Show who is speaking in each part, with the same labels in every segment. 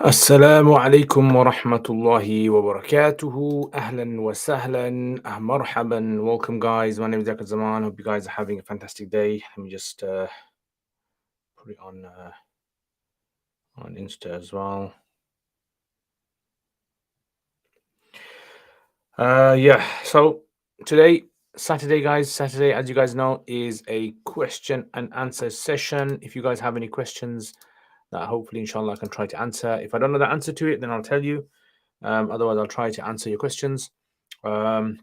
Speaker 1: السلام عليكم ورحمة الله وبركاته. أهلا وسهلا. مرحبا. Welcome guys. My name is Zakir Zaman. Hope you guys are having a fantastic day. Let me just put it on Insta as well. So today, Saturday, guys. Saturday, as you guys know, is a question and answer session. If you guys have any questions that hopefully, inshallah, I can try to answer. If I don't know the answer to it, then I'll tell you. Otherwise, I'll try to answer your questions. And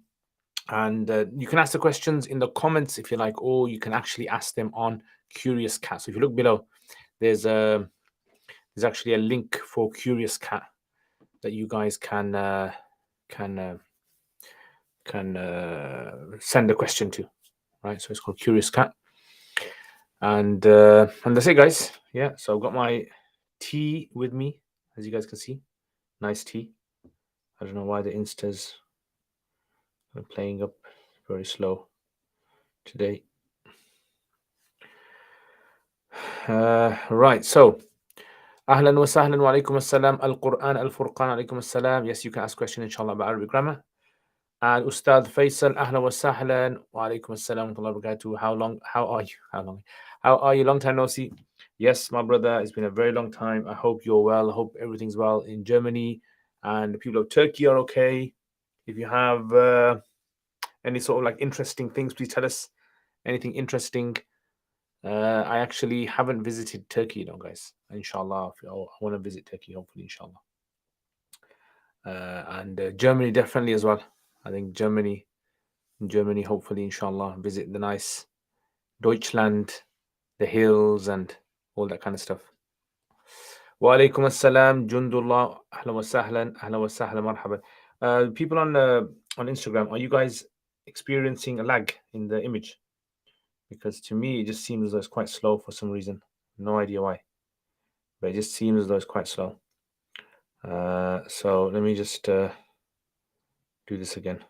Speaker 1: you can ask the questions in the comments if you like, or you can actually ask them on Curious Cat. So if you look below, there's actually a link for Curious Cat that you guys can send a question to, right? So it's called Curious Cat, and that's it, guys. Yeah. So I've got my tea with me, as you guys can see, nice tea. I don't know why the Insta's playing up very slow today. Right. So Ahlan wa sahlan wa alaikum assalam. Al-Quran, Al-Furqan, alaikum assalam. Yes, you can ask questions, inshallah, about Arabic grammar. And Ustad Faisal, ahlan wa sahlan wa alaikum assalam wa rahmatullahi wa barakatuh. How are you? Long time no see. Yes, my brother, it's been a very long time. I hope you're well. I hope everything's well in Germany. And the people of Turkey are okay. If you have any sort of like interesting things, please tell us. Anything interesting. I actually haven't visited Turkey, guys. Inshallah, I want to visit Turkey, hopefully, inshallah. And Germany definitely as well. I think Germany, hopefully, inshallah, visit the nice Deutschland, the hills, and all that kind of stuff. Wa alaikum assalam, Jundullah, ahlan wa sahlan, marhaban. People on Instagram, are you guys experiencing a lag in the image? Because to me, it just seems as though it's quite slow for some reason. No idea why. But it just seems as though it's quite slow. So let me just do this again.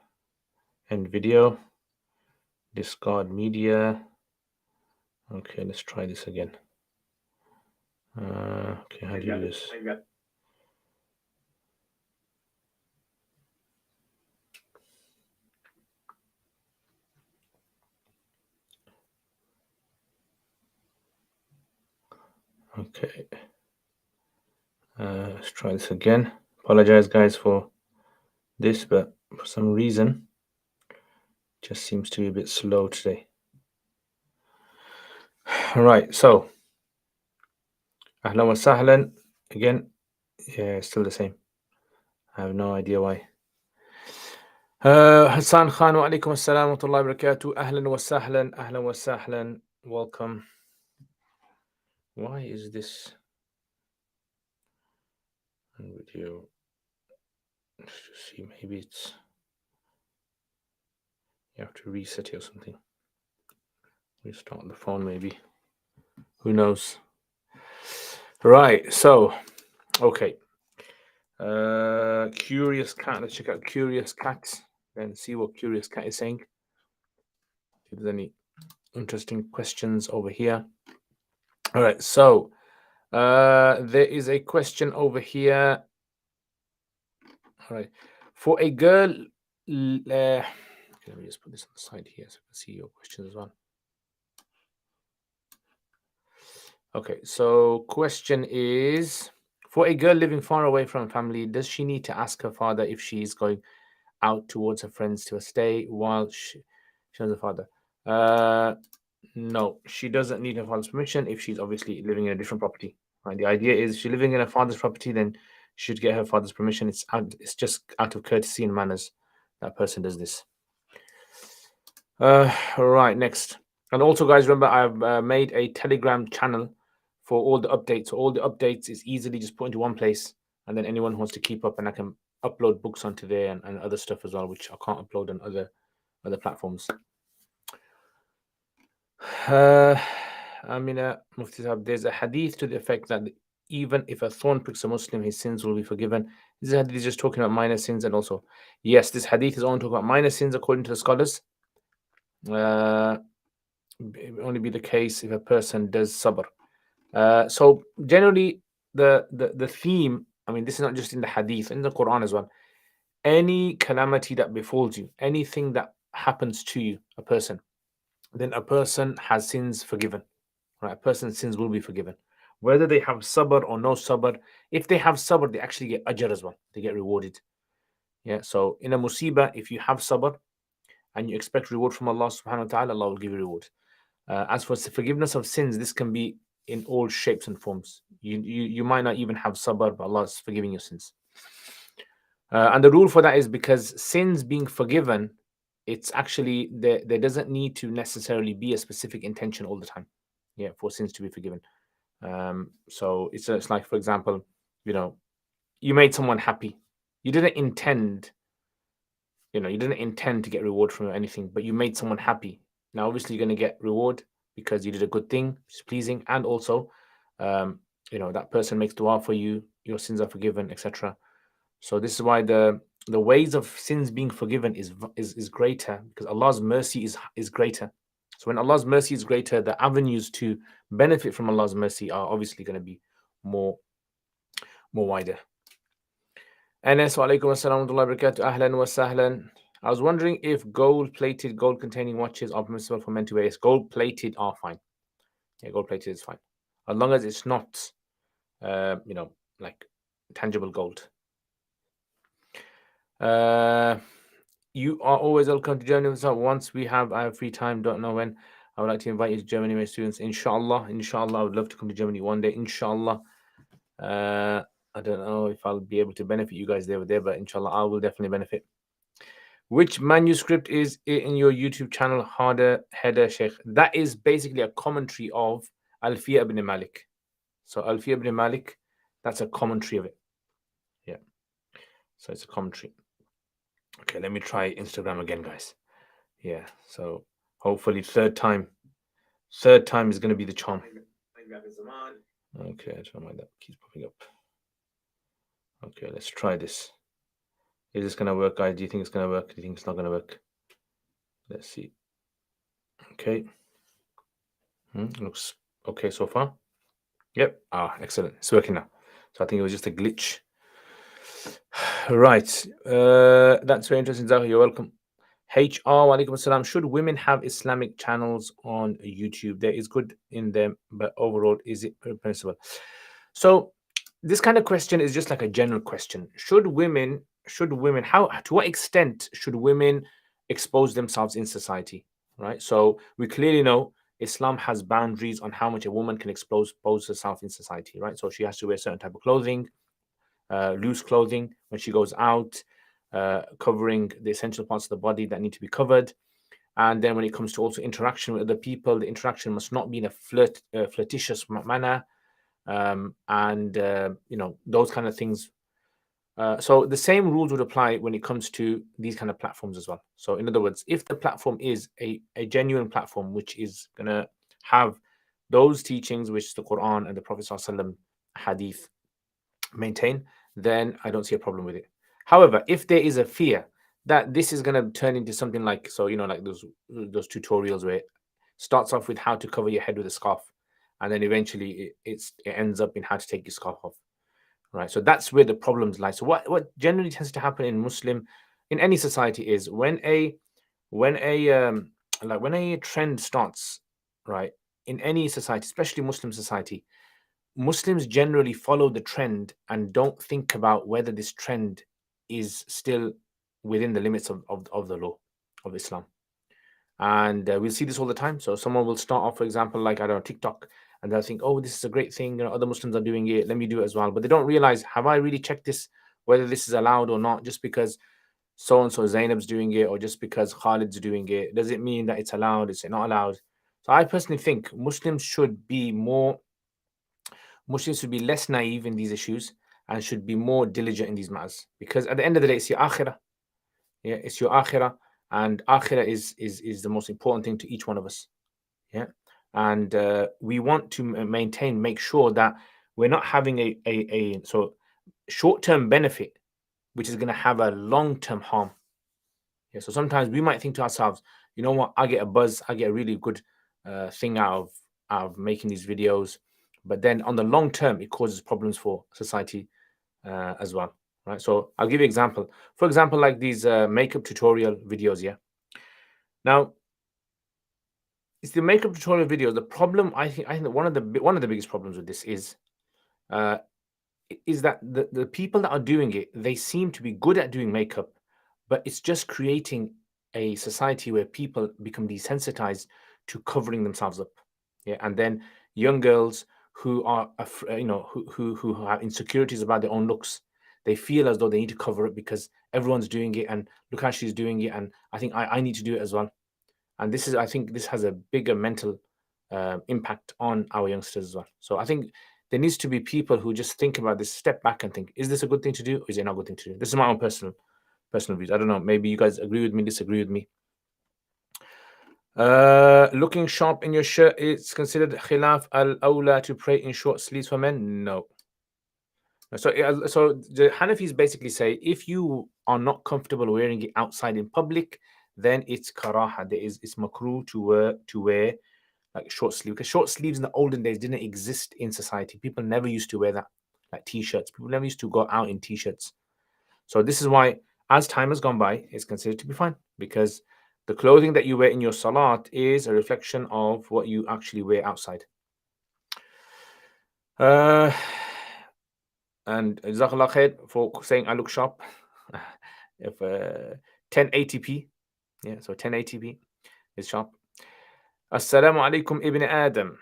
Speaker 1: End video. Discard media. Okay, let's try this again. Okay, how do you do this? Okay. Let's try this again. Apologize, guys, for this, but for some reason, it just seems to be a bit slow today. All right, so ahlan wa sahlan again. Yeah, still the same. I have no idea why. Hassan Khan, wa alaikum assalam wa rahmatullahi wa barakatuh. Ahlan wa sahlan. Welcome. Why is this video? Let's just see, maybe it's you have to reset it or something. Restart the phone, maybe. Who knows? Right, so okay. Curious Cat. Let's check out Curious Cat and see what Curious Cat is saying. If there's any interesting questions over here. All right, so there is a question over here. All right, for a girl. Okay, let me just put this on the side here so I can see your questions as well. Okay, so question is, for a girl living far away from family, does she need to ask her father if she is going out towards her friends to stay while she has a father? No, she doesn't need her father's permission if she's obviously living in a different property. Right? The idea is, if she's living in her father's property, then she should get her father's permission. It's just out of courtesy and manners that person does this. All right, next. And also, guys, remember I've made a Telegram channel for all the updates. So all the updates is easily just put into one place, and then anyone who wants to keep up, and I can upload books onto there and other stuff as well, which I can't upload on other platforms. Amina Mufti Sahab, there's a hadith to the effect that even if a thorn pricks a Muslim, his sins will be forgiven. This hadith is just talking about minor sins, and also, yes, this hadith is only talking about minor sins according to the scholars. It will only be the case if a person does sabr. So generally, the theme I mean, this is not just in the hadith, in the Quran as well. Any calamity that befalls you, anything that happens to you, a person, then a person has sins forgiven. Right? A person's sins will be forgiven. Whether they have sabr or no sabr, if they have sabr, they actually get ajr as well. They get rewarded. Yeah. So in a musibah, if you have sabr and you expect reward from Allah subhanahu wa ta'ala, Allah will give you reward. As for forgiveness of sins, this can be in all shapes and forms. You might not even have sabr, but Allah is forgiving your sins. And the rule for that is because sins being forgiven, it's actually there doesn't need to necessarily be a specific intention all the time. Yeah, for sins to be forgiven. So it's like, for example, you made someone happy. You didn't intend to get reward from anything, but you made someone happy. Now, obviously, you're going to get reward because you did a good thing, which is pleasing, and also, that person makes dua for you, your sins are forgiven, etc. So this is why the ways of sins being forgiven is greater, because Allah's mercy is greater. So when Allah's mercy is greater, the avenues to benefit from Allah's mercy are obviously going to be more wider. Anas, wa alaikum assalam wa rahmatullahi wa barakatuh. Ahlan wa sahlan. I was wondering if gold-plated, gold-containing watches are permissible for men to wear. Yes, gold-plated are fine. Yeah, gold-plated is fine, as long as it's not, like tangible gold. You are always welcome to Germany. So once I have free time, don't know when, I would like to invite you to Germany, my students. Inshallah, I would love to come to Germany one day. Inshallah. I don't know if I'll be able to benefit you guys there, but inshallah, I will definitely benefit. Which manuscript is in your YouTube channel, Header Sheikh? That is basically a commentary of Alfiya ibn Malik. So Alfiya ibn Malik, that's a commentary of it. Yeah. So it's a commentary. Okay, let me try Instagram again, guys. Yeah, so hopefully third time is going to be the charm. Okay, I don't mind that. Keeps popping up. Okay, let's try this. Is this going to work, guys? Do you think it's going to work? Do you think it's not going to work? Let's see. Okay. Looks okay so far. Yep. Excellent. It's working now. So I think it was just a glitch. Right. That's very interesting, Zahir. You're welcome. HR, wa alaikum assalam. Should women have Islamic channels on YouTube? There is good in them, but overall, is it permissible? So this kind of question is just like a general question. Should women, to what extent should women expose themselves in society? Right. So we clearly know Islam has boundaries on how much a woman can expose herself in society. Right. So she has to wear certain type of clothing, loose clothing when she goes out, covering the essential parts of the body that need to be covered. And then when it comes to also interaction with other people, the interaction must not be in a flirtatious manner, and those kind of things. So the same rules would apply when it comes to these kind of platforms as well. So in other words, if the platform is a genuine platform which is going to have those teachings which the Quran and the Prophet ﷺ hadith maintain, then I don't see a problem with it. However, if there is a fear that this is going to turn into something like, like those tutorials where it starts off with how to cover your head with a scarf, and then eventually it ends up in how to take your scarf off, right? So that's where the problems lie. So what generally tends to happen in any society is when a trend starts, right, in any society, especially Muslim society, Muslims generally follow the trend and don't think about whether this trend is still within the limits of the law of Islam. And we'll see this all the time. So someone will start off, for example, like, I don't know, TikTok, and they'll think, oh, this is a great thing. Other Muslims are doing it. Let me do it as well. But they don't realize, have I really checked this, whether this is allowed or not? Just because so-and-so Zainab's doing it, or just because Khalid's doing it, does it mean that it's allowed? Is it not allowed? So I personally think Muslims should be less naive in these issues and should be more diligent in these matters, because at the end of the day, it's your akhirah. Yeah, it's your akhirah, and akhirah is the most important thing to each one of us. Yeah, and we want to make sure that we're not having a short-term benefit which is going to have a long-term harm. Yeah, so sometimes we might think to ourselves, you know what, I get a buzz, I get a really good thing out of making these videos, but then on the long term, it causes problems for society. as well, right? So I'll give you an example. For example, like these makeup tutorial videos. Yeah. Now, it's the makeup tutorial videos. The problem, I think one of the biggest problems with this uh, is that the people that are doing it, they seem to be good at doing makeup, but it's just creating a society where people become desensitized to covering themselves up. Yeah, and then young girls who are who have insecurities about their own looks, they feel as though they need to cover it because everyone's doing it, and look how she's doing it, and I think I need to do it as well. And I think this has a bigger mental impact on our youngsters as well. So I think there needs to be people who just think about this, step back and think, is this a good thing to do or is it not a good thing to do? This is my own personal views. I don't know, maybe you guys agree with me, disagree with me. Looking sharp in your shirt, it's considered khilaf al-awla to pray in short sleeves for men? No. So the Hanafis basically say if you are not comfortable wearing it outside in public, then it's karaha. It's makruh to wear like short sleeve, because short sleeves in the olden days didn't exist in society. People never used to wear that, like t-shirts. People never used to go out in t-shirts. So this is why, as time has gone by, it's considered to be fine, because the clothing that you wear in your salat is a reflection of what you actually wear outside. And Jazakallah khair for saying I look sharp. If 1080p, yeah, so 1080p is sharp. Assalamu alaikum ibn Adam.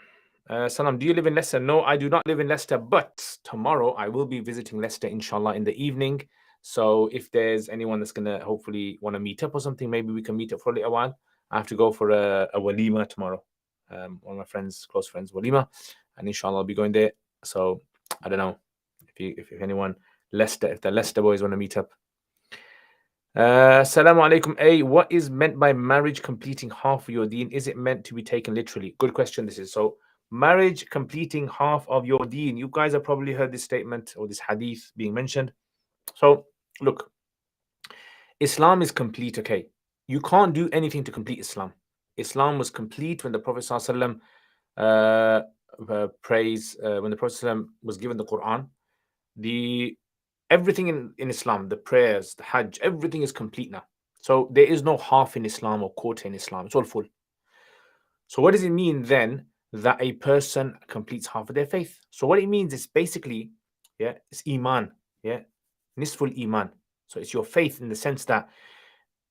Speaker 1: Salam, do you live in Leicester? No, I do not live in Leicester, but tomorrow I will be visiting Leicester, inshallah, in the evening. So if there's anyone that's going to hopefully want to meet up or something, maybe we can meet up for a little while. I have to go for a walima tomorrow. One of my friends, close friends, walima, and inshallah I'll be going there. So I don't know if anyone Leicester, if the Leicester boys want to meet up. Assalamu alaikum. What is meant by marriage completing half of your deen? Is it meant to be taken literally? Good question. This is so. Marriage completing half of your deen. You guys have probably heard this statement or this hadith being mentioned. So look, Islam is complete. Okay, you can't do anything to complete Islam. Islam was complete when the Prophet ﷺ prays when the Prophet ﷺ was given the Quran. The everything in Islam, the prayers, the Hajj, everything is complete now. So there is no half in Islam or quarter in Islam. It's all full. So what does it mean then that a person completes half of their faith? So what it means is basically, yeah, it's iman, yeah, nisful iman. So it's your faith in the sense that,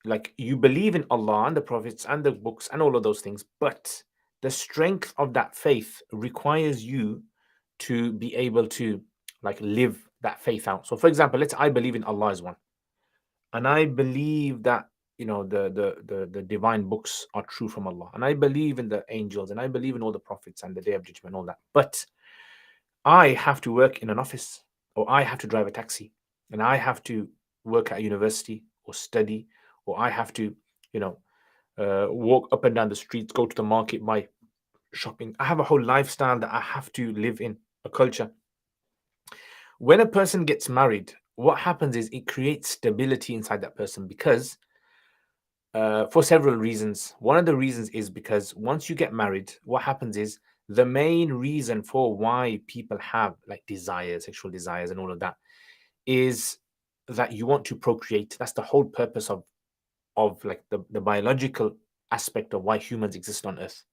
Speaker 1: like, you believe in Allah and the prophets and the books and all of those things, but the strength of that faith requires you to be able to like live that faith out. So for example, I believe in Allah is one, and I believe that the divine books are true from Allah, and I believe in the angels, and I believe in all the prophets and the day of judgment and all that. But I have to work in an office, or I have to drive a taxi, and I have to work at university or study, or I have to walk up and down the streets, go to the market, buy shopping. I have a whole lifestyle that I have to live in, a culture. When a person gets married, what happens is it creates stability inside that person, because for several reasons. One of the reasons is because once you get married, what happens is the main reason for why people have like desires, sexual desires, and all of that is that you want to procreate. That's the whole purpose of like the biological aspect of why humans exist on Earth.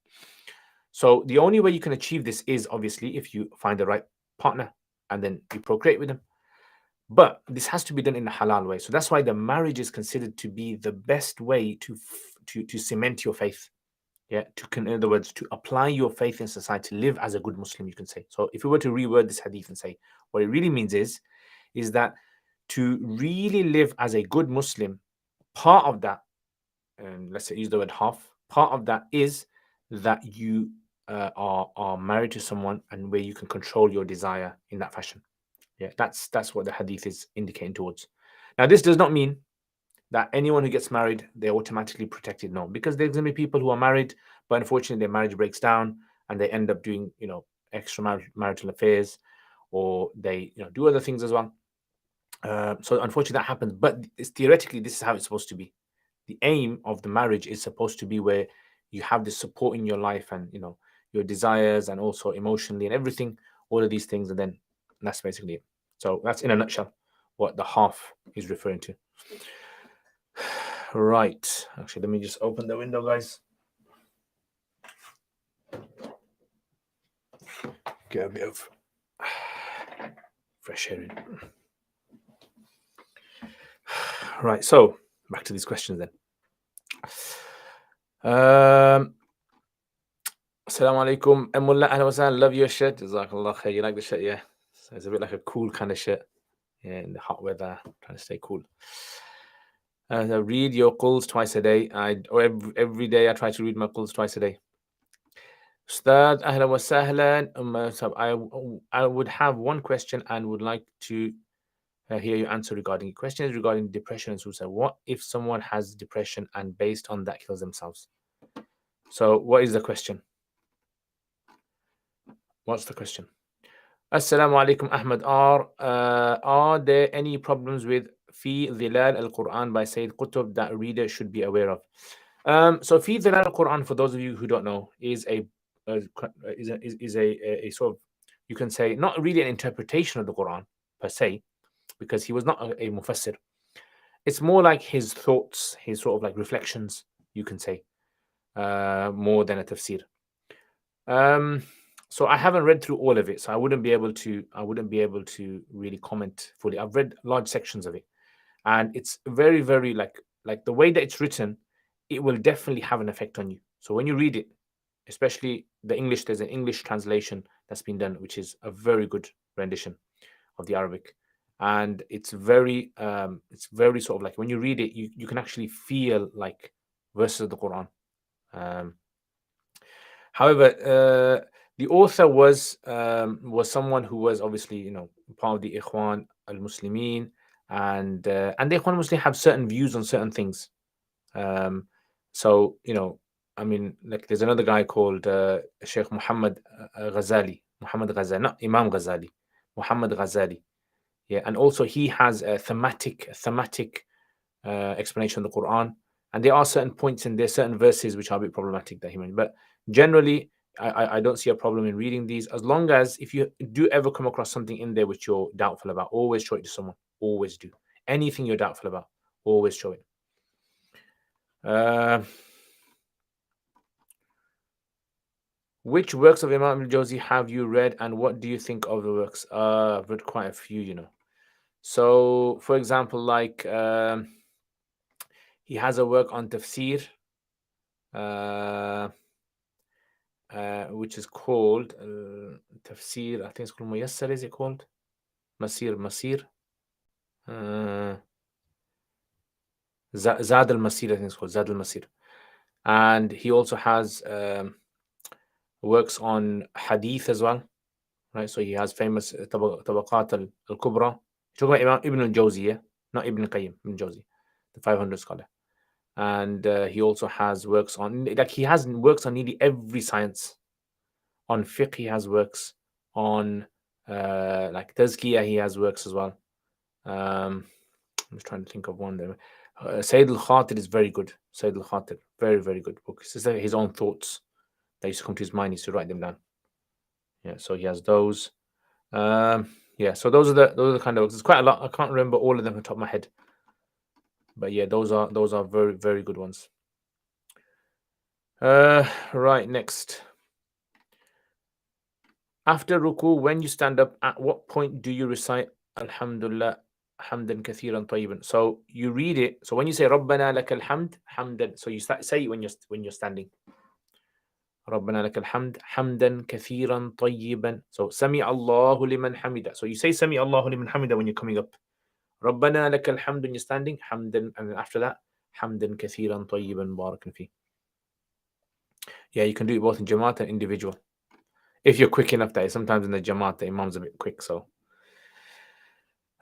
Speaker 1: So the only way you can achieve this is obviously if you find the right partner and then you procreate with them. But this has to be done in a halal way. So that's why the marriage is considered to be the best way to cement your faith. Yeah, in other words, to apply your faith in society, live as a good Muslim, you can say. So if we were to reword this hadith and say, what it really means is that to really live as a good Muslim, part of that, and let's say use the word half, part of that is that you are married to someone and where you can control your desire in that fashion. Yeah, that's what the hadith is indicating towards. Now, this does not mean that anyone who gets married, they're automatically protected. No, because there's going to be people who are married, but unfortunately their marriage breaks down and they end up doing, extramarital affairs, or they, do other things as well. So unfortunately that happens, but theoretically, this is how it's supposed to be. The aim of the marriage is supposed to be where you have the support in your life and, your desires, and also emotionally and everything, all of these things. And then that's basically it. So that's in a nutshell what the half is referring to. Right. Actually, let me just open the window, guys. Get a bit of fresh air in. Right. So back to these questions then. Assalamu alaikum. Amullah, ahlan wa sahlan. Love your shirt. Jazakallah khair. You like the shirt, yeah? So it's a bit like a cool kind of shirt. Yeah, in the hot weather, trying to stay cool. Read your quls twice a day. Every day I try to read my quls twice a day. Ustad, ahlan wa sahlan. I would have one question and would like to hear your answer regarding it. Question is regarding depression and suicide. What if someone has depression and based on that kills themselves? So what is the question? What's the question? Assalamu alaikum, Ahmad R. Are there any problems with Fi Dhilal al-Quran by Sayyid Qutb that reader should be aware of? So Fi Dhilal al-Quran, for those of you who don't know, is a sort of, you can say, not really an interpretation of the Quran per se, because he was not a mufassir. It's more like his thoughts, his sort of like reflections, you can say, more than a tafsir. So I haven't read through all of it, so I wouldn't be able to really comment fully. I've read large sections of it, and it's very, very like the way that it's written, it will definitely have an effect on you. So when you read it, especially the English, there's an English translation that's been done, which is a very good rendition of the Arabic, and it's very sort of like when you read it, you can actually feel like verses of the Quran. However, the author was someone who was obviously, part of the Ikhwan al-Muslimin, and the Ikhwan al-Muslimin have certain views on certain things. So, I mean, like there's another guy called Sheikh Muhammad Ghazali, not Imam Ghazali, Muhammad Ghazali. Yeah, and also he has a thematic explanation of the Quran, and there are certain points in there, certain verses which are a bit problematic that he mentioned. But generally, I don't see a problem in reading these, as long as if you do ever come across something in there which you're doubtful about, always show it to someone. Always do. Anything you're doubtful about, always show it. Which works of Imam al-Jawzi have you read, and what do you think of the works? I've read quite a few, So, for example, like he has a work on tafsir, which is called tafsir. I think it's called Muyassar. Is it called Masir? Zad al-Masir. I think it's called Zad al-Masir. And he also has works on hadith as well, right? So he has famous Tabaqat al-Kubra. You're talking about Ibn al-Jawzi, yeah? Not Ibn Qayyim, Ibn Jawzi, the 500 scholar. And he also has works on, like he has works on nearly every science. On fiqh, he has works. On like tazkiyah, he has works as well. I'm just trying to think of one there. Sayyid al-Khatir is very good. Sayyid al-Khatir, very, very good book. It's like his own thoughts that used to come to his mind. He used to write them down. Yeah, so he has those. Yeah, so those are the kind of books. It's quite a lot. I can't remember all of them on the top of my head. But yeah, those are very, very good ones. Right, next. After ruku, when you stand up, at what point do you recite Alhamdulillah hamdan kathiran tayyiban? So you read it. So when you say Rabbana lakal hamd hamdan, so you say it when you're standing. Rabbana lakal hamd hamdan kathiran tayyiban. So Sami Allahu liman hamida. So you say Sami Allahu liman hamida when you're coming up. Rabbana lakal hamd when you're standing, hamdan, and then after that, hamdan kathiran tayyiban barakan fi. Yeah, you can do it both in Jamaat and individual. If you're quick enough, that is. Sometimes in the Jamaat, the Imam's a bit quick, so.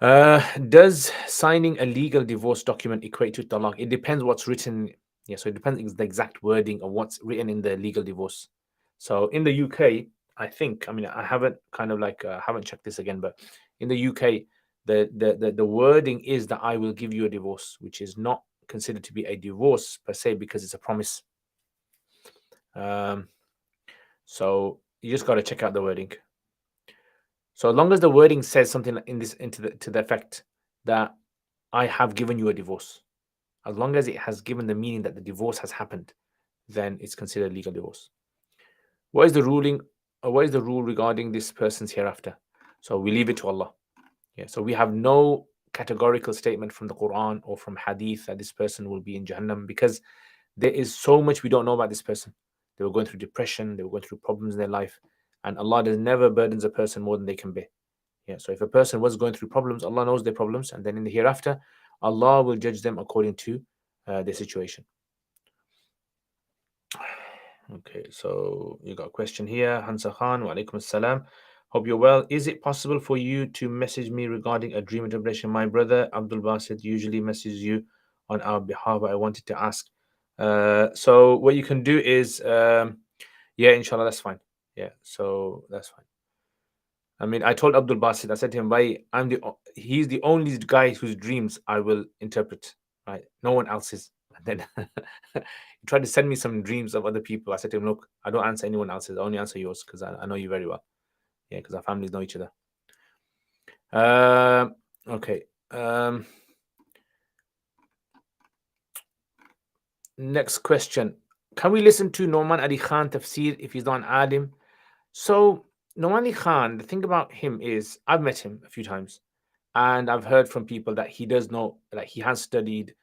Speaker 1: Does signing a legal divorce document equate to talaq? It depends what's written. Yeah, so it depends the exact wording of what's written in the legal divorce. So in the UK, I think, I mean, I haven't haven't checked this again, but in the UK, the wording is that I will give you a divorce, which is not considered to be a divorce per se because it's a promise. So you just got to check out the wording. So as long as the wording says something in this to the effect that I have given you a divorce, as long as it has given the meaning that the divorce has happened, then it's considered legal divorce. What is the ruling? What is the rule regarding this person's hereafter? So we leave it to Allah. Yeah. So we have no categorical statement from the Quran or from Hadith that this person will be in Jahannam, because there is so much we don't know about this person. They were going through depression, they were going through problems in their life, and Allah does never burdens a person more than they can bear. Yeah. So if a person was going through problems, Allah knows their problems, and then in the hereafter, Allah will judge them according to their situation. Okay, so you got a question here. Hansa Khan, wa alaikum assalam. Hope you're well. Is it possible for you to message me regarding a dream interpretation? My brother Abdul Basit usually messages you on our behalf. I wanted to ask. So what you can do is, yeah, inshallah, that's fine. Yeah, so that's fine. I mean, I told Abdul Basit, I said to him, "Bhai, he's the only guy whose dreams I will interpret, right? No one else's." And then he tried to send me some dreams of other people. I said to him, "Look, I don't answer anyone else's. I only answer yours because I know you very well. Yeah, because our families know each other." Okay. Next question. Can we listen to Noman Ali Khan tafsir if he's not an alim? So Noman Ali Khan, the thing about him is I've met him a few times, and I've heard from people that he does know, like he has studied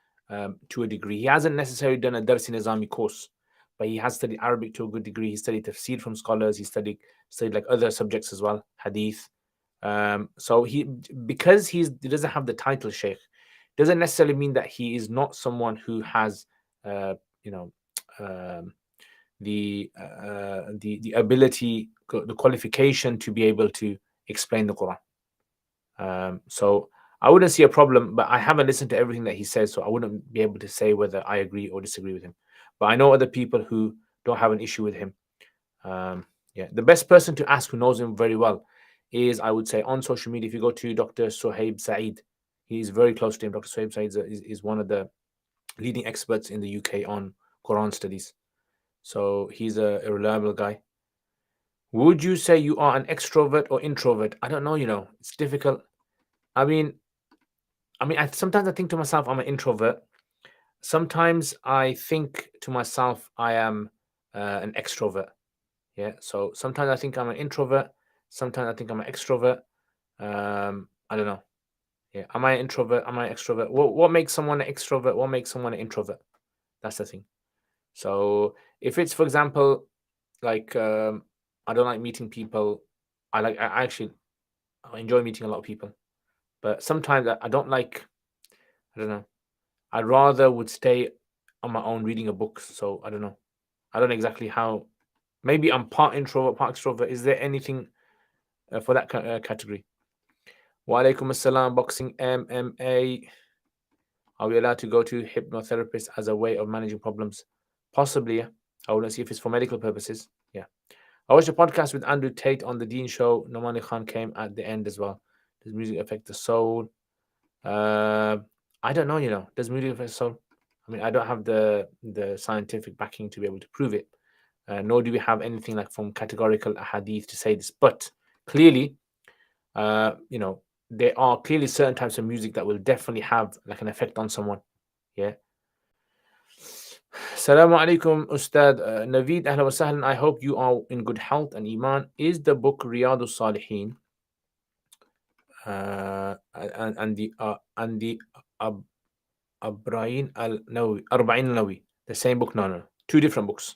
Speaker 1: to a degree. He hasn't necessarily done a Dars Nizami course, but he has studied Arabic to a good degree. He studied tafsir from scholars. He studied like other subjects as well, hadith. So because he doesn't have the title sheikh, doesn't necessarily mean that he is not someone who has, you know, the ability, the qualification to be able to explain the Quran. So I wouldn't see a problem, but I haven't listened to everything that he says, so I wouldn't be able to say whether I agree or disagree with him. But I know other people who don't have an issue with him. Yeah, the best person to ask who knows him very well is, I would say, on social media. If you go to Dr. Suhaib Saeed, he is very close to him. Dr. Suhaib Saeed is one of the leading experts in the UK on Quran studies. So he's a reliable guy. Would you say you are an extrovert or introvert? I don't know, it's difficult. I mean, sometimes I think to myself, I'm an introvert. Sometimes I think to myself, I am an extrovert. Yeah. So sometimes I think I'm an introvert. Sometimes I think I'm an extrovert. I don't know. Yeah. Am I an introvert? Am I an extrovert? What makes someone an extrovert? What makes someone an introvert? That's the thing. So if it's, for example, like I don't like meeting people. I enjoy meeting a lot of people, but sometimes I don't like. I don't know. I rather would stay on my own reading a book. So I don't know. I don't know exactly how. Maybe I'm part introvert, part extrovert. Is there anything for that category? Wa alaikum assalam. Boxing, MMA. Are we allowed to go to hypnotherapist as a way of managing problems? Possibly, yeah. I wouldn't see if it's for medical purposes. Yeah. I watched a podcast with Andrew Tate on the Dean Show. Nomani Khan came at the end as well. Does music affect the soul? I don't know. Does music affect the soul? I mean, I don't have the scientific backing to be able to prove it. Nor do we have anything like from categorical hadith to say this. But clearly, there are clearly certain types of music that will definitely have like an effect on someone. Yeah. Assalamu alaikum, Ustad Naveed. Ahlan wa sahlan. I hope you are in good health and iman. Is the book Riyadus Salihin and the Arba'in al-Nawawi the same book? No. Two different books.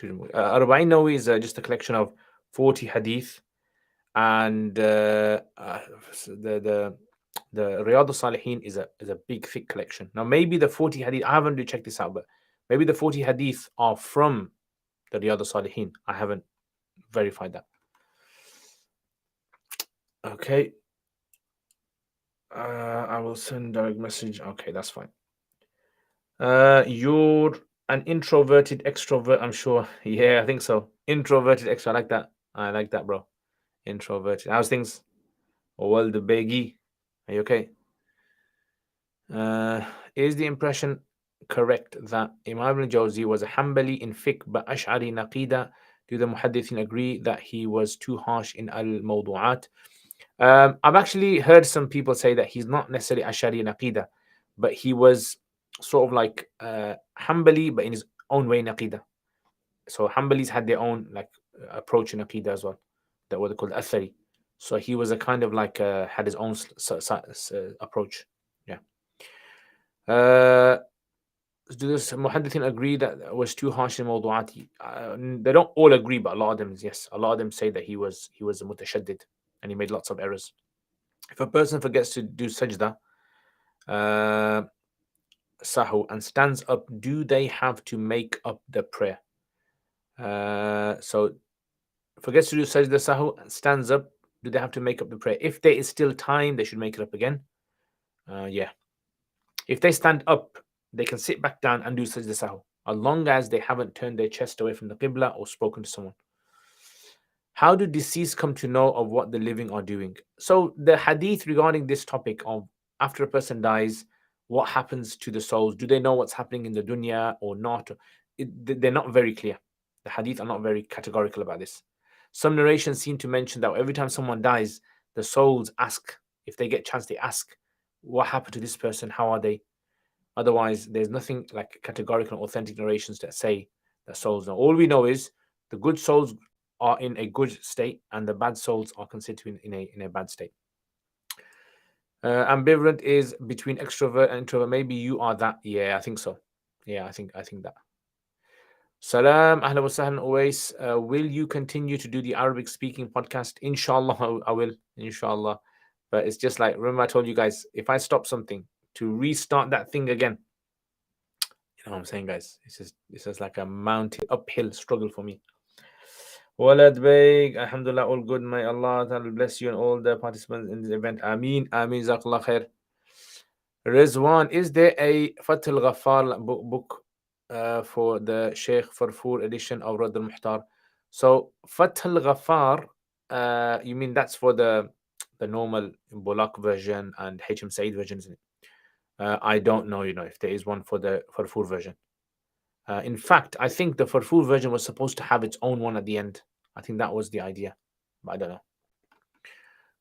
Speaker 1: Arba'in Nawawi is just a collection of 40 hadith, and the Riyadus Salihin is a big thick collection. Now maybe the 40 hadith, I haven't really checked this out, but maybe the 40 hadith are from the Riyadus Salihin. I haven't verified that. Okay. I will send direct message. Okay, that's fine. You're an introverted extrovert, I'm sure. Yeah, I think so. Introverted extrovert. I like that, bro. Introverted. How's things? Well, the beggy. Are you okay? Is the impression correct that Imam al-Jawzi was a Hanbali in fiqh but Ash'ari naqida? Do the muhaddithin agree that he was too harsh in al-mawdu'at? I've actually heard some people say that he's not necessarily Ashari in Aqidah, but he was sort of like Hanbali, but in his own way in Aqidah. So Hanbalis had their own like approach in Aqidah as well, that what they called Athari. So he was a kind of like had his own approach. Yeah. Do this Muhaddithin agree that it was too harsh in Mawdu'ati? They don't all agree, but a lot of them, yes. A lot of them say that he was a mutashaddid and he made lots of errors. If a person forgets to do sajda, sahu, and stands up, do they have to make up the prayer? So forgets to do sajda sahu and stands up, do they have to make up the prayer? If there is still time, they should make it up again. Yeah. If they stand up, they can sit back down and do sajda sahu, as long as they haven't turned their chest away from the qibla or spoken to someone. How do deceased come to know of what the living are doing? So the hadith regarding this topic of after a person dies, what happens to the souls? Do they know what's happening in the dunya or not? They're not very clear. The hadith are not very categorical about this. Some narrations seem to mention that every time someone dies, the souls ask, if they get a chance, they ask, what happened to this person? How are they? Otherwise, there's nothing like categorical, authentic narrations that say that souls know. All we know is the good souls are in a good state, and the bad souls are considered in a bad state. Ambivalent is between extrovert and introvert. Maybe you are that. Yeah, I think so. Yeah, I think that. Salam, ahlan wa sahlan, Uwais. Will you continue to do the Arabic speaking podcast? Inshallah, I will. Inshallah. But it's just like, remember I told you guys, if I stop something to restart that thing again, you know what I'm saying, guys? It's just like a mountain uphill struggle for me. Walad Beg, Alhamdulillah, all good. May Allah bless you and all the participants in this event. Ameen, Ameen, Jazakallah khair. Rizwan, is there a Fath al-Ghaffar book for the Sheikh Farfour edition of Rad al-Muhtar? So, Fath al-Ghaffar, you mean that's for the normal Bulaq version and H.M. Said version, isn't it? I don't know, if there is one for the Farfour version. In fact, I think the Farfour version was supposed to have its own one at the end. I think that was the idea, but I don't know.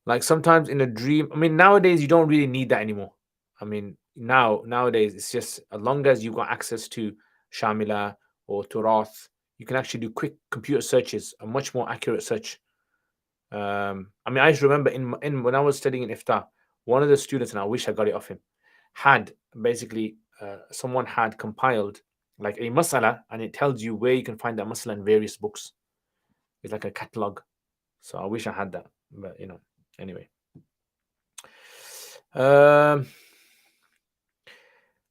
Speaker 1: Like sometimes in a dream, I mean, nowadays you don't really need that anymore. I mean, nowadays it's just as long as you've got access to Shamila or Turath, you can actually do quick computer searches, a much more accurate search. I mean, I just remember in when I was studying in Iftar, one of the students, and I wish I got it off him, had basically someone had compiled like a masala, and it tells you where you can find that masala in various books. It's like a catalog. So I wish I had that, but anyway.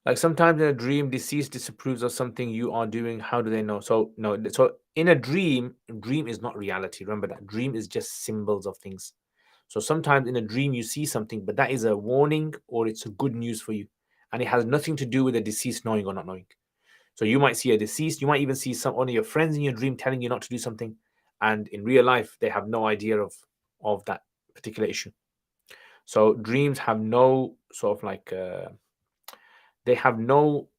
Speaker 1: Like sometimes in a dream, deceased disapproves of something you are doing. How do they know? So no, so in a dream is not reality. Remember that dream is just symbols of things. So sometimes in a dream you see something, but that is a warning or it's a good news for you, and it has nothing to do with the deceased knowing or not knowing. So you might see a deceased, you might even see one of your friends in your dream telling you not to do something, and in real life they have no idea of that particular issue. So dreams have no sort of like they have no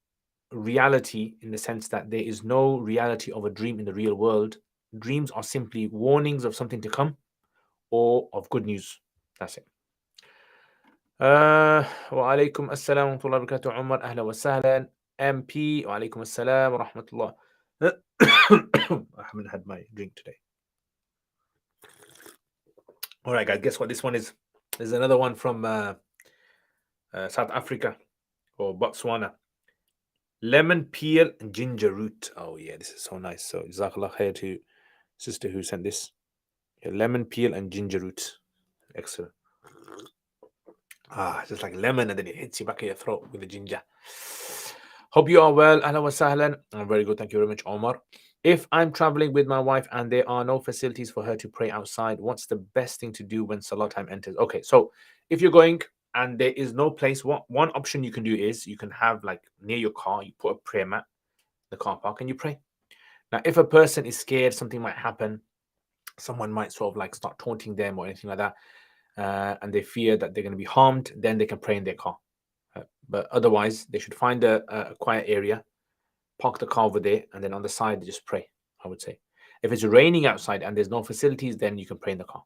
Speaker 1: reality in the sense that there is no reality of a dream in the real world. Dreams are simply warnings of something to come or of good news. That's it. Wa alaikum assalam wa rahmatullahi wa barakatuh. Umar, ahla wa sahlan. MP, wa alaikum assalam wa rahmatullah. I haven't had my drink today. All right, guys, guess what this one is? There's another one from South Africa or Botswana. Lemon peel and ginger root. Oh yeah, this is so nice. So jazakallah khair to sister who sent this. Yeah, lemon peel and ginger root. Excellent. Just like lemon, and then it hits you back in your throat with the ginger. Hope you are well. Ahlan wa sahlan. I'm very good. Thank you very much, Omar. If I'm traveling with my wife and there are no facilities for her to pray outside, what's the best thing to do when Salah time enters? Okay, so if you're going and there is no place, one option you can do is you can have like near your car, you put a prayer mat in the car park and you pray. Now, if a person is scared something might happen, someone might sort of like start taunting them or anything like that, and they fear that they're going to be harmed, then they can pray in their car. But otherwise, they should find a quiet area, park the car over there, and then on the side, they just pray, I would say. If it's raining outside and there's no facilities, then you can pray in the car,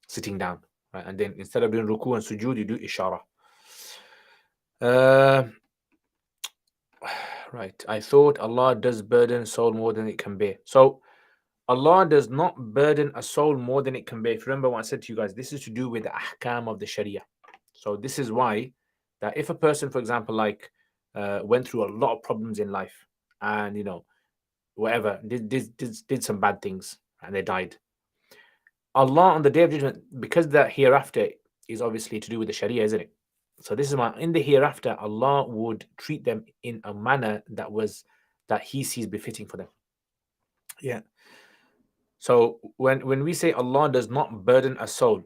Speaker 1: sitting down. right? And then instead of doing ruku and sujood, you do ishara. Right. I thought Allah does burden soul more than it can bear. So Allah does not burden a soul more than it can bear. If you remember what I said to you guys, this is to do with the ahkam of the Sharia. So this is why that if a person, for example, like went through a lot of problems in life and whatever did some bad things and they died, Allah on the day of judgment, because that hereafter is obviously to do with the Sharia, isn't it? So this is why in the hereafter Allah would treat them in a manner that He sees befitting for them. Yeah. So when we say Allah does not burden a soul,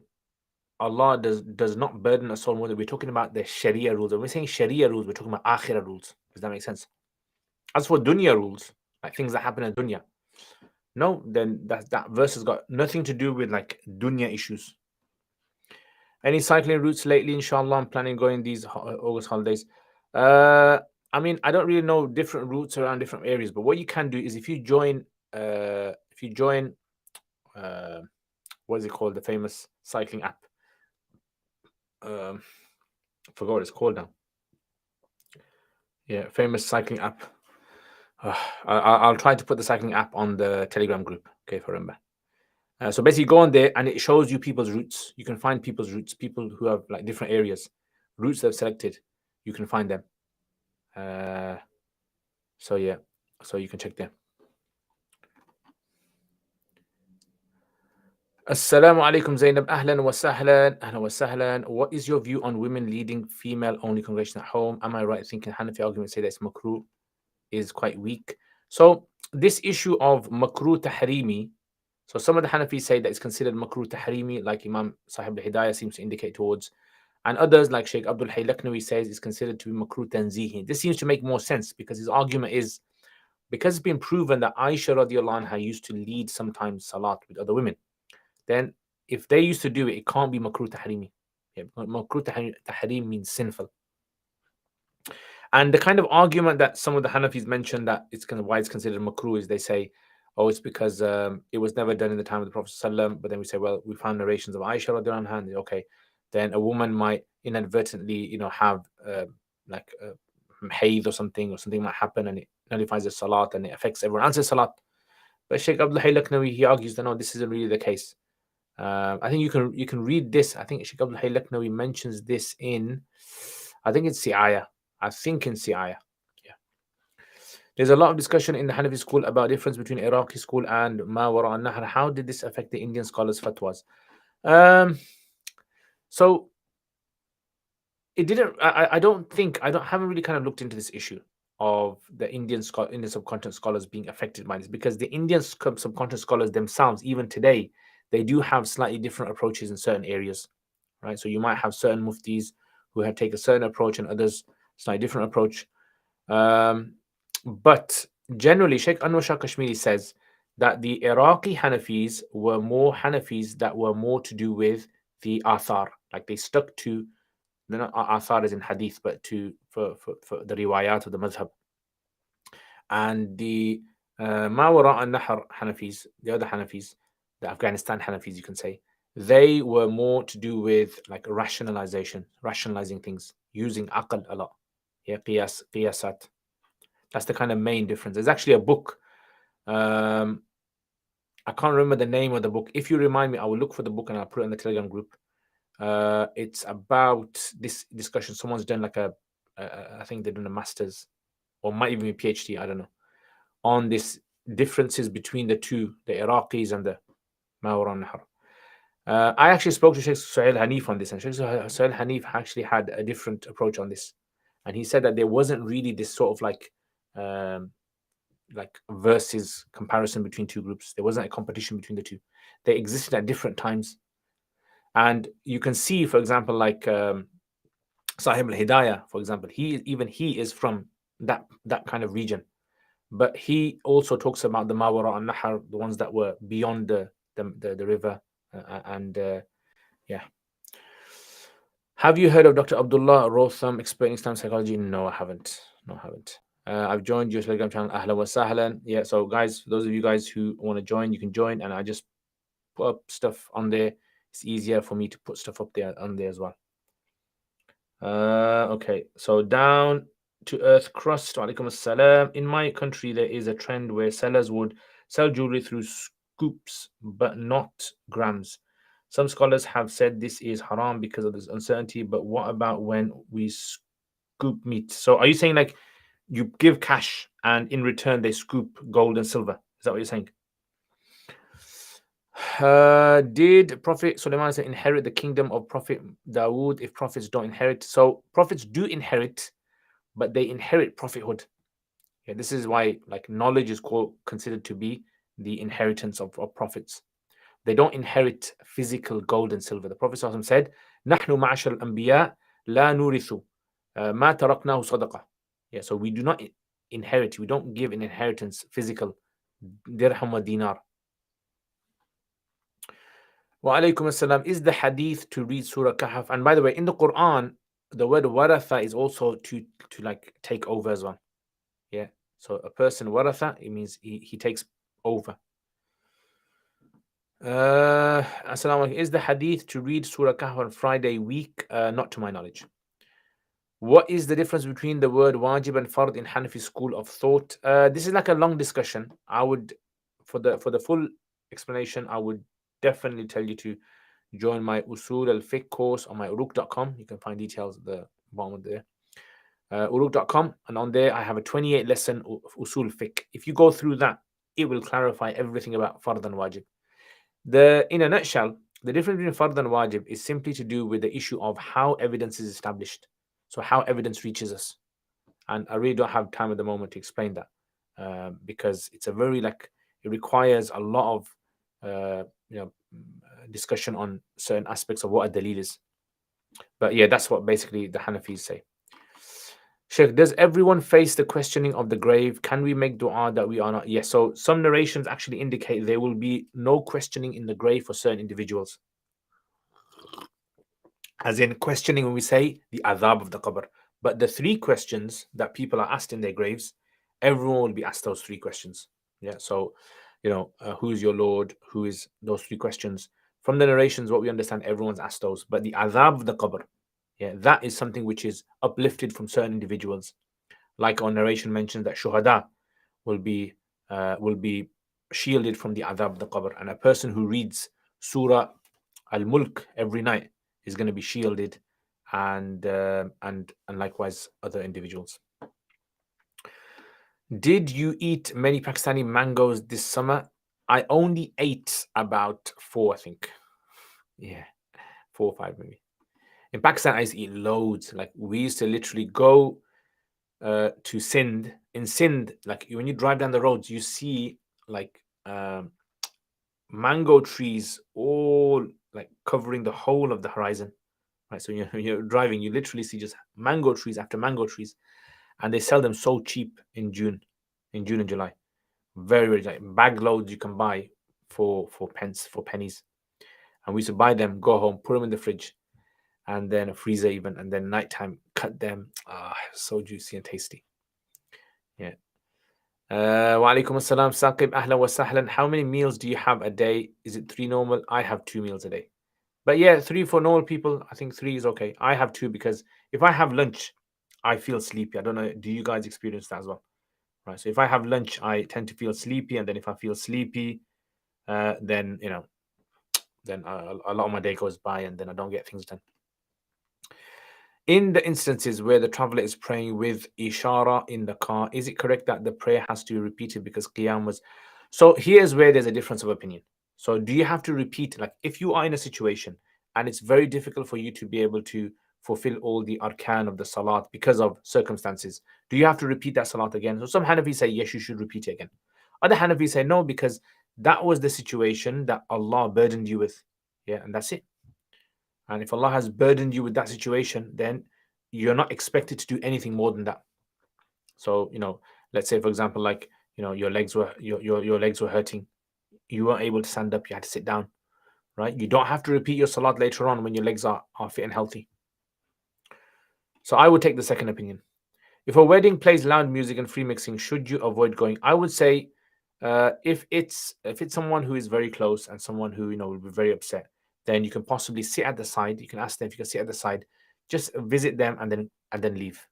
Speaker 1: Allah does not burden a soul more than we're talking about the Sharia rules. When we're saying Sharia rules, we're talking about Akhirah rules. Does that make sense? As for dunya rules, like things that happen in dunya, no, then that verse has got nothing to do with like dunya issues. Any cycling routes lately? Inshallah, I'm planning going these August holidays. I mean, I don't really know different routes around different areas, but what you can do is if you join, uh, what is it called? The famous cycling app. I forgot what it's called now. Yeah, famous cycling app. I'll try to put the cycling app on the Telegram group. Okay, if I remember. So basically, go on there and it shows you people's routes. You can find people's routes, people who have like different areas, routes they've selected. You can find them. So yeah, so you can check them. Assalamu alaikum Zainab. Ahlan wa sahlan. Ahlan wa sahlan. What is your view on women leading female-only congregation at home? Am I right thinking Hanafi arguments say that it's makruh is quite weak? So this issue of makruh tahrimi, so some of the Hanafis say that it's considered makruh tahrimi, like Imam Sahib al-Hidayah seems to indicate towards, and others like Sheikh Abdul Hayy Laknawi says it's considered to be makruh tanzihi. This seems to make more sense because his argument is because it's been proven that Aisha radiallahu anha used to lead sometimes salat with other women, then if they used to do it, it can't be makruh tahrimi. Yeah, makruh tahrim means sinful. And the kind of argument that some of the Hanafis mentioned that it's kind of why it's considered makruh is they say, oh, it's because it was never done in the time of the Prophet ﷺ. But then we say, well, we found narrations of Aisha radiallahu anha. Okay, then a woman might inadvertently, have like hayd or something might happen and it nullifies the salat and it affects everyone else's salat. But Sheikh Abdul Hayy Laknawi, he argues that no, this isn't really the case. I think you can read this. I think Sheikh Abdul Hayy Laknawi mentions this in, I think it's Si'aya. I think in Si'aya. Yeah. There's a lot of discussion in the Hanafi school about difference between Iraqi school and Ma Wara al-Nahr. How did this affect the Indian scholars' fatwas? So it didn't. I haven't really kind of looked into this issue of the Indian subcontinent scholars being affected by this, because the Indian subcontinent scholars themselves, even today, they do have slightly different approaches in certain areas, right? So you might have certain muftis who have taken a certain approach and others slightly different approach. But generally, Sheikh Anwar Shah Kashmiri says that the Iraqi Hanafis were more Hanafis that were more to do with the athar, like they stuck to, they're not athar as in hadith, but for the riwayat of the madhab. And the Ma Wara al-Nahr Hanafis, the other Hanafis, the Afghanistan Hanafis, you can say, they were more to do with like rationalizing things, using aql a lot. Yeah, qiyasat. That's the kind of main difference. There's actually a book. I can't remember the name of the book. If you remind me, I will look for the book and I'll put it in the Telegram group. It's about this discussion. Someone's done like I think they're doing a master's or might even be a PhD, I don't know, on this differences between the two, the Iraqis and the Ma Wara al-Nahr. I actually spoke to Sheikh Suhail Hanif on this, and Sheikh Suhail Hanif actually had a different approach on this. And he said that there wasn't really this sort of like versus comparison between two groups. There wasn't a competition between the two. They existed at different times. And you can see, for example, like Sahib al-Hidayah, for example, he is from that kind of region. But he also talks about the Ma Wara al-Nahr, the ones that were beyond the river. Yeah. Have you heard of Dr. Abdullah Rotham explaining Islamic psychology? No, I haven't. I've joined your Telegram channel. Ahlan wa sahlan. Yeah, so guys, for those of you guys who want to join, you can join. And I just put up stuff on there. it's easier for me to put stuff up there on there as well. Okay, so down to earth crust. Walaikum assalam. In my country, there is a trend where sellers would sell jewelry through scoops, but not grams. Some scholars have said this is haram because of this uncertainty. But what about when we scoop meat? So, are you saying like you give cash and in return they scoop gold and silver? Is that what you're saying? Did Prophet Sulaiman inherit the kingdom of Prophet Dawood if prophets don't inherit? So prophets do inherit, but they inherit prophethood. Yeah, this is why like knowledge is considered to be the inheritance of prophets. They don't inherit physical gold and silver. The Prophet said, "Nahnu ma'ashar al-anbiya la nurithu ma taraknahu sadaqah." Yeah, so we do not inherit. We don't give an inheritance physical dirham wa dinar. Wa alaykum assalam. Is the hadith to read Surah Kahf? And by the way, in the Quran, the word waratha is also to like take over as well. Yeah. So a person waratha, it means he takes over. Assalamu alaikum. Is the hadith to read Surah Kahf on Friday week? Not to my knowledge. What is the difference between the word wajib and fard in Hanafi school of thought? This is like a long discussion. I would, for the full explanation, I would definitely tell you to join my Usul al-Fiqh course on my uruk.com. You can find details at the bottom of there. Uruk.com, and on there I have a 28 lesson of Usul Fiqh. If you go through that, it will clarify everything about fard and wajib. In a nutshell, the difference between fard and wajib is simply to do with the issue of how evidence is established. So how evidence reaches us. And I really don't have time at the moment to explain that because it's a very it requires a lot of discussion on certain aspects of what a dalil is. But yeah, that's what basically the Hanafis say. Sheikh, does everyone face the questioning of the grave? Can we make dua that we are not? Yes. So some narrations actually indicate there will be no questioning in the grave for certain individuals. As in questioning when we say the adhab of the qabr. But the three questions that people are asked in their graves, everyone will be asked those three questions. Yeah. So, who is your Lord? Who is those three questions? From the narrations, what we understand, everyone's asked those. But the adhab of the qabr, yeah, that is something which is uplifted from certain individuals. Like our narration mentions that shuhada will be shielded from the adhab of the qabr, and a person who reads Surah Al-Mulk every night is going to be shielded, and likewise other individuals. Did you eat many Pakistani mangoes this summer? I only ate about 4, I think. Yeah, 4 or 5 maybe. In Pakistan, I used to eat loads. Like we used to literally go to Sindh. In Sindh, like when you drive down the roads, you see like mango trees all like covering the whole of the horizon. Right, so when you're driving, you literally see just mango trees after mango trees, and they sell them so cheap in June and July. Very, very like bag loads you can buy for pennies. And we used to buy them, go home, put them in the fridge, and then a freezer even, and then nighttime cut them. So juicy and tasty. Yeah. Wa alaikum assalam, Saqib, ahlan wa sahlan. How many meals do you have a day? Is it 3 normal? I have 2 meals a day. But yeah, 3 for normal people. I think 3 is okay. I have 2 because if I have lunch, I feel sleepy. I don't know. Do you guys experience that as well? Right. So if I have lunch, I tend to feel sleepy, and then if I feel sleepy, then a lot of my day goes by, and then I don't get things done. In the instances where the traveler is praying with ishara in the car, is it correct that the prayer has to be repeated because qiyam was? So here's where there's a difference of opinion. So do you have to repeat, like if you are in a situation and it's very difficult for you to be able to fulfill all the arkan of the salat because of circumstances, do you have to repeat that salat again? So some Hanafis say yes, you should repeat it again. Other Hanafis say no, because that was the situation that Allah burdened you with. Yeah, and that's it. And if Allah has burdened you with that situation, then you're not expected to do anything more than that. So, let's say, for example, like, your legs were your legs were hurting. You weren't able to stand up, you had to sit down, right? You don't have to repeat your salat later on when your legs are fit and healthy. So I would take the second opinion. If a wedding plays loud music and free mixing, should you avoid going? I would say if it's someone who is very close and someone who will be very upset, then you can possibly sit at the side. You can ask them if you can sit at the side, just visit them and then leave.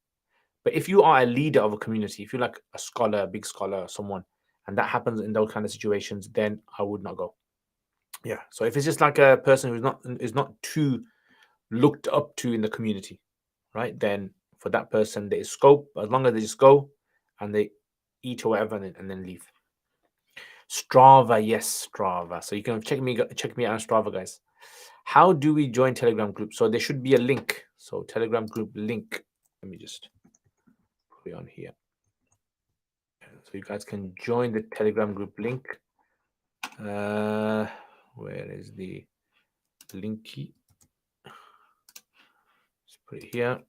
Speaker 1: But if you are a leader of a community, if you're like a scholar, a big scholar, or someone, and that happens in those kind of situations, then I would not go. Yeah. So if it's just like a person who's is not too looked up to in the community, right? Then for that person, there is scope as long as they just go and they eat or whatever and then leave. Strava, yes, Strava. So you can check me out on Strava, guys. How do we join Telegram group? So there should be a link. So Telegram group link. Let me just put it on here. So you guys can join the Telegram group link. Where is the linky? Let's put it here.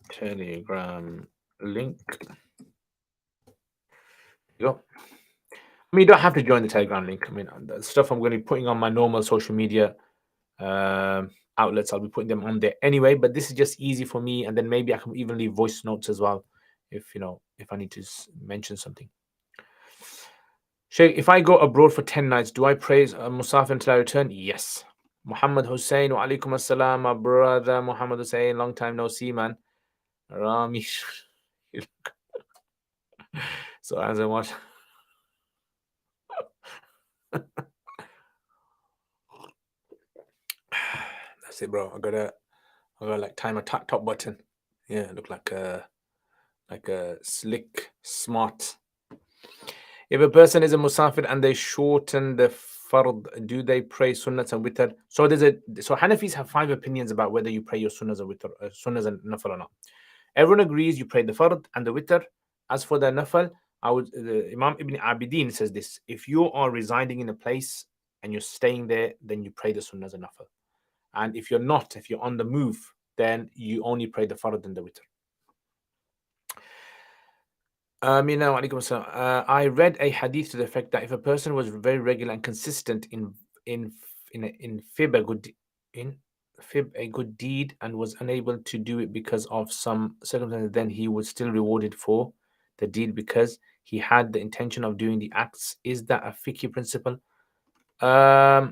Speaker 1: Telegram link. There you go. I mean, you don't have to join the Telegram link. I mean, the stuff I'm going to be putting on my normal social media outlets, I'll be putting them on there anyway. But this is just easy for me, and then maybe I can even leave voice notes as well, if I need to mention something. Sheikh, if I go abroad for 10 nights, do I pray Musafir until I return? Yes. Muhammad Hussein, wa alaikum assalam, my brother Muhammad Hussein, long time no see, man. Rami. So as I watch. That's it, bro. I gotta like tie my top button. Yeah, look like a slick, smart. If a person is a musafir and they shorten the fard, do they pray sunnahs and witr? So Hanafis have 5 opinions about whether you pray your sunnahs or witr, sunnahs and nafal or not. Everyone agrees you pray the fard and the witr. As for the nafal, Imam Ibn Abidin says this: if you are residing in a place and you're staying there, then you pray the sunnahs and nafal. And if you're not, if you're on the move, then you only pray the fard and the witr. I read a hadith to the effect that if a person was very regular and consistent in fib a good deed and was unable to do it because of some circumstances, then he was still rewarded for the deed because he had the intention of doing the acts. Is that a fiqh principle? I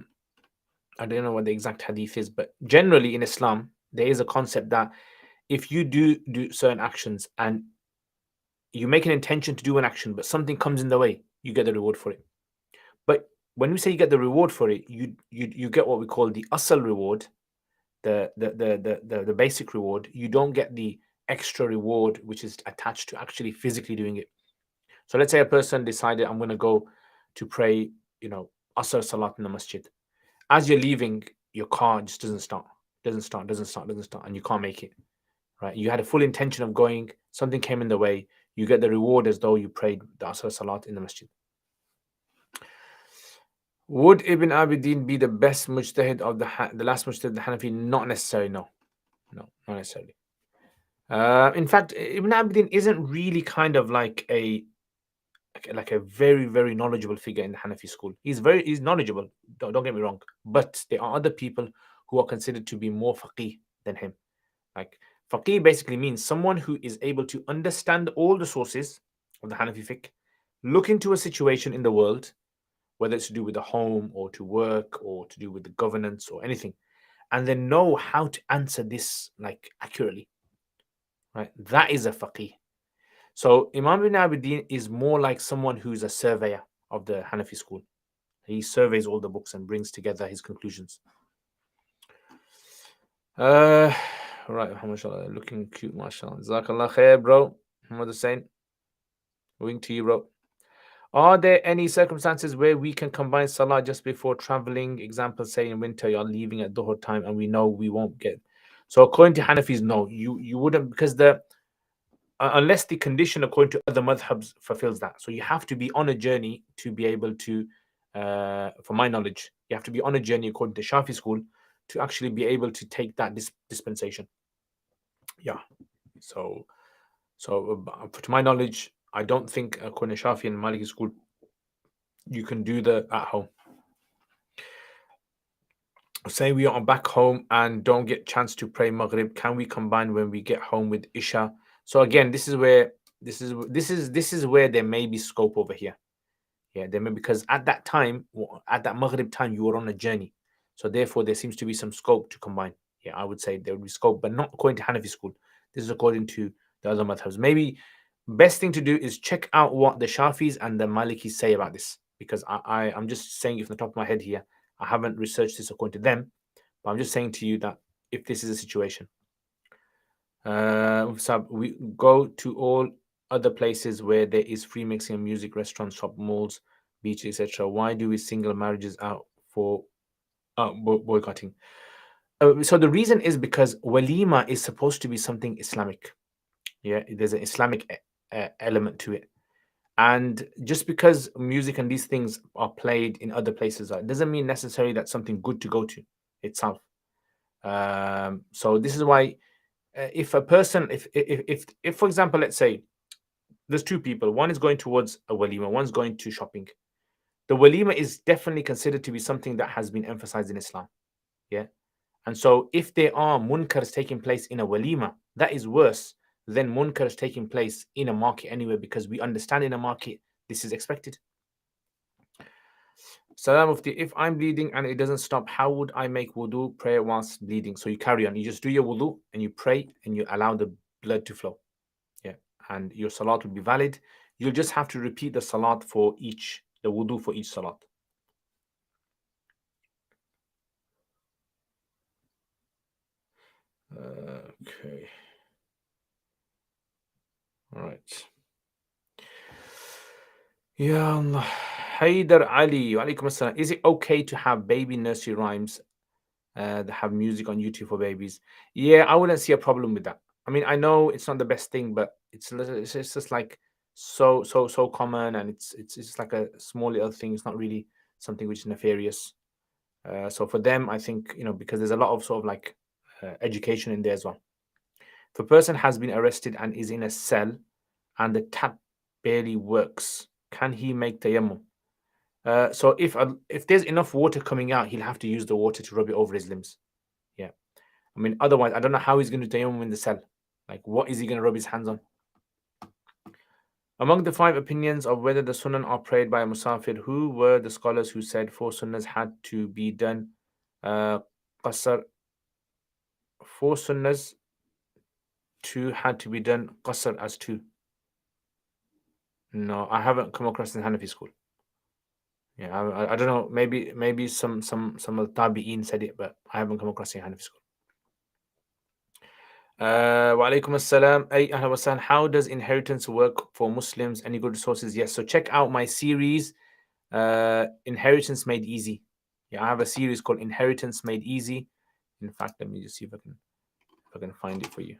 Speaker 1: don't know what the exact hadith is, but generally in Islam, there is a concept that if you do certain actions and you make an intention to do an action, but something comes in the way, you get the reward for it. But when we say you get the reward for it, you get what we call the asal reward, the basic reward. You don't get the extra reward which is attached to actually physically doing it. So let's say a person decided, I'm going to go to pray, asr salat in the masjid. As you're leaving, your car just doesn't start, and you can't make it. Right? You had a full intention of going, something came in the way. You get the reward as though you prayed the Asr Salat in the masjid. Would Ibn Abidin be the best mujtahid of the last mujtahid, the Hanafi? Not necessarily, no, not necessarily. In fact, Ibn Abidin isn't really kind of like a very, very knowledgeable figure in the Hanafi school. He's knowledgeable, don't get me wrong, but there are other people who are considered to be more faqih than him. Like, faqih basically means someone who is able to understand all the sources of the Hanafi fiqh, look into a situation in the world, whether it's to do with the home or to work or to do with the governance or anything, and then know how to answer this like accurately. Right? That is a faqih. So Imam Ibn Abidin is more like someone who's a surveyor of the Hanafi school. He surveys all the books and brings together his conclusions. Right, mashallah, looking cute, mashallah. Jazakallah khair, bro. Muhammad Hussein. Wing to you, bro. Are there any circumstances where we can combine salah just before traveling? Example, say in winter, you're leaving at dhuhr time and we know we won't get. So according to Hanafis, no, you wouldn't, because unless the condition according to other madhabs fulfills that. So you have to be on a journey to be able to, for my knowledge, you have to be on a journey according to Shafi school to actually be able to take that dispensation. Yeah. So to my knowledge, I don't think according to Shafi and Maliki school, you can do the at home. Say we are back home and don't get chance to pray Maghrib, can we combine when we get home with Isha? So again, this is where there may be scope over here. Yeah, there may, because at that time, at that Maghrib time, you were on a journey. So therefore, there seems to be some scope to combine. Yeah, I would say there would be scope, but not according to Hanafi school. This is according to the other madhabs. Maybe best thing to do is check out what the Shafis and the Malikis say about this, because I'm just saying it from the top of my head here. I haven't researched this according to them, but I'm just saying to you that if this is a situation, so we go to all other places where there is free mixing of music, restaurants, shop, malls, beaches, etc. Why do we single marriages out for boycotting? So the reason is because walima is supposed to be something Islamic. Yeah, there's an Islamic element to it. And just because music and these things are played in other places, it doesn't mean necessarily that's something good to go to itself. So this is why, if a person, if for example, let's say there's two people, one is going towards a walima, one's going to shopping. The walima is definitely considered to be something that has been emphasized in Islam. Yeah. And so if there are munkars taking place in a walima, that is worse than munkars taking place in a market anyway, because we understand in a market this is expected. Salah Mufti, if I'm bleeding and it doesn't stop, how would I make wudu prayer whilst bleeding? So you carry on. You just do your wudu and you pray and you allow the blood to flow. Yeah. And your salat will be valid. You'll just have to repeat the salat for each, the wudu for each salat. Okay. All right. Ya Allah. Haydar Ali, walaikum assalam. Is it okay to have baby nursery rhymes that have music on YouTube for babies? Yeah, I wouldn't see a problem with that. I mean, I know it's not the best thing, but it's just like so common, and it's just like a small little thing. It's not really something which is nefarious. So for them, I think, because there's a lot of sort of like education in there as well. If a person has been arrested and is in a cell and the tap barely works, can he make tayammum? So if there's enough water coming out, he'll have to use the water to rub it over his limbs. Yeah. I mean, otherwise, I don't know how he's going to tayammum in the cell. Like, what is he going to rub his hands on? Among the 5 opinions of whether the sunnah are prayed by a musafir, who were the scholars who said 4 sunnahs had to be done qasr? 4 sunnahs, 2 had to be done qasr as 2. No, I haven't come across in Hanafi school. Yeah, I don't know. Maybe some of the tabi'in said it, but I haven't come across it in Hanafi school. Wa alaikum assalam. Ahlan wa sahlan. How does inheritance work for Muslims? Any good resources? Yes. So check out my series, Inheritance Made Easy. Yeah, I have a series called Inheritance Made Easy. In fact, let me just see if I can find it for you.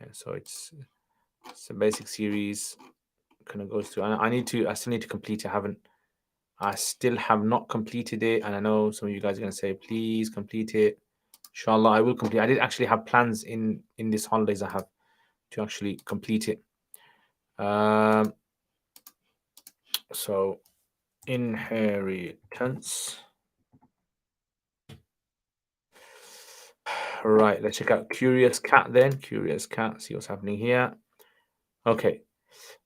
Speaker 1: Yeah, so it's a basic series. Kind of goes through. I still need to complete it. I still have not completed it, and I know some of you guys are going to say, please complete it. Inshallah, I will complete. I did actually have plans in this holidays I have to actually complete it. So inheritance. Right, let's check out Curious Cat then. Curious Cat, see what's happening here. Okay.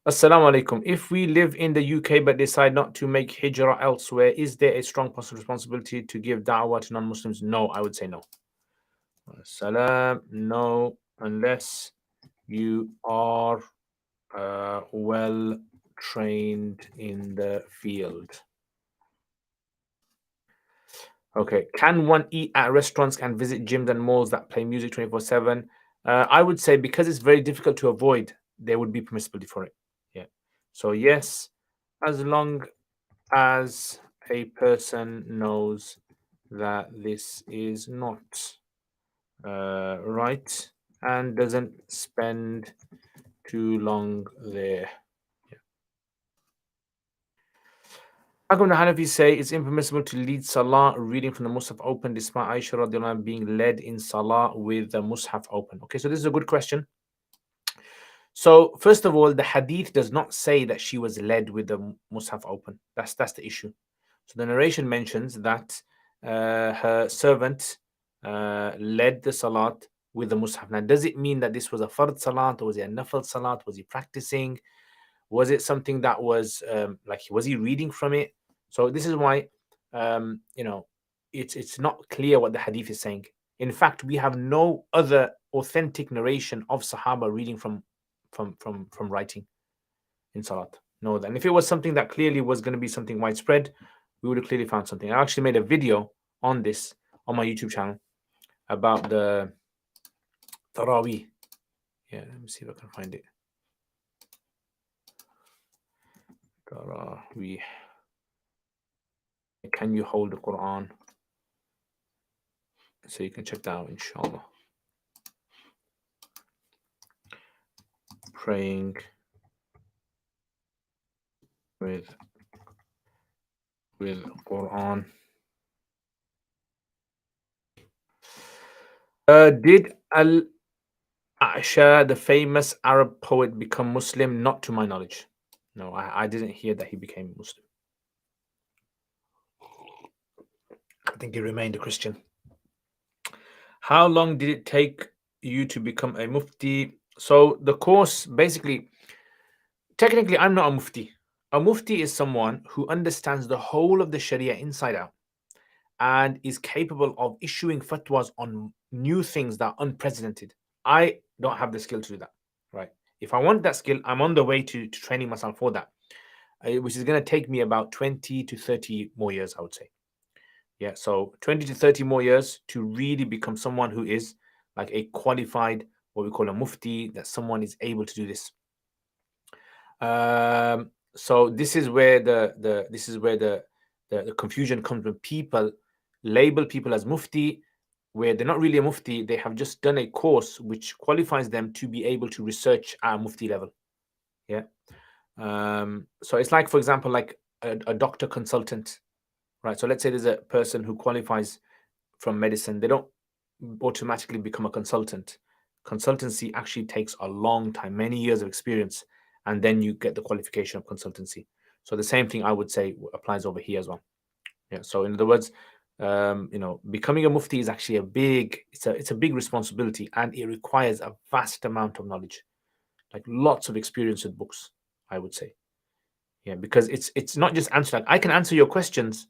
Speaker 1: Assalamu alaikum. If we live in the UK but decide not to make hijrah elsewhere, is there a strong personal responsibility to give da'wah to non-Muslims? No, I would say no. Salam, no, unless you are well trained in the field. Okay, can one eat at restaurants and visit gyms and malls that play music 24/7? I would say because it's very difficult to avoid, there would be permissibility for it. Yeah. So yes, as long as a person knows that this is not right and doesn't spend too long there. How come the Hanafis say it's impermissible to lead Salah reading from the Mus'haf open despite Aisha radiallahu anha being led in Salah with the Mus'haf open? Okay, so this is a good question. So first of all, the Hadith does not say that she was led with the Mus'haf open. That's the issue. So the narration mentions that her servant led the Salat with the Mus'haf. Now, does it mean that this was a Fard Salat, or was it a Nafal Salat? Was he practicing? Was it something that was was he reading from it? So this is why, it's not clear what the hadith is saying. In fact, we have no other authentic narration of Sahaba reading from writing in Salat. No, and if it was something that clearly was going to be something widespread, we would have clearly found something. I actually made a video on this on my YouTube channel about the Taraweeh. Yeah, let me see if I can find it. Taraweeh. Can you hold the Quran? So you can check that out, inshallah. Praying with Quran. Did Al-A'sha, the famous Arab poet, become Muslim? Not to my knowledge. No, I didn't hear that he became Muslim. I think he remained a Christian. How long did it take you to become a Mufti? So the course, basically, technically, I'm not a Mufti. A Mufti is someone who understands the whole of the Sharia inside out and is capable of issuing fatwas on new things that are unprecedented. I don't have the skill to do that, right? If I want that skill, I'm on the way to training myself for that, which is going to take me about 20 to 30 more years, I would say. Yeah, so 20 to 30 more years to really become someone who is like a qualified, what we call a Mufti, that someone is able to do this. So this is where the confusion comes when people label people as Mufti, where they're not really a Mufti. They have just done a course which qualifies them to be able to research at a Mufti level. Yeah. So it's like, for example, like a doctor consultant, right? So let's say there's a person who qualifies from medicine. They don't automatically become a consultant. Consultancy actually takes a long time, many years of experience, and then you get the qualification of consultancy. So the same thing I would say applies over here as well. Yeah. So in other words, becoming a Mufti is actually it's a big responsibility, and it requires a vast amount of knowledge, like lots of experience with books, I would say. Yeah, because it's not just answer. Like I can answer your questions,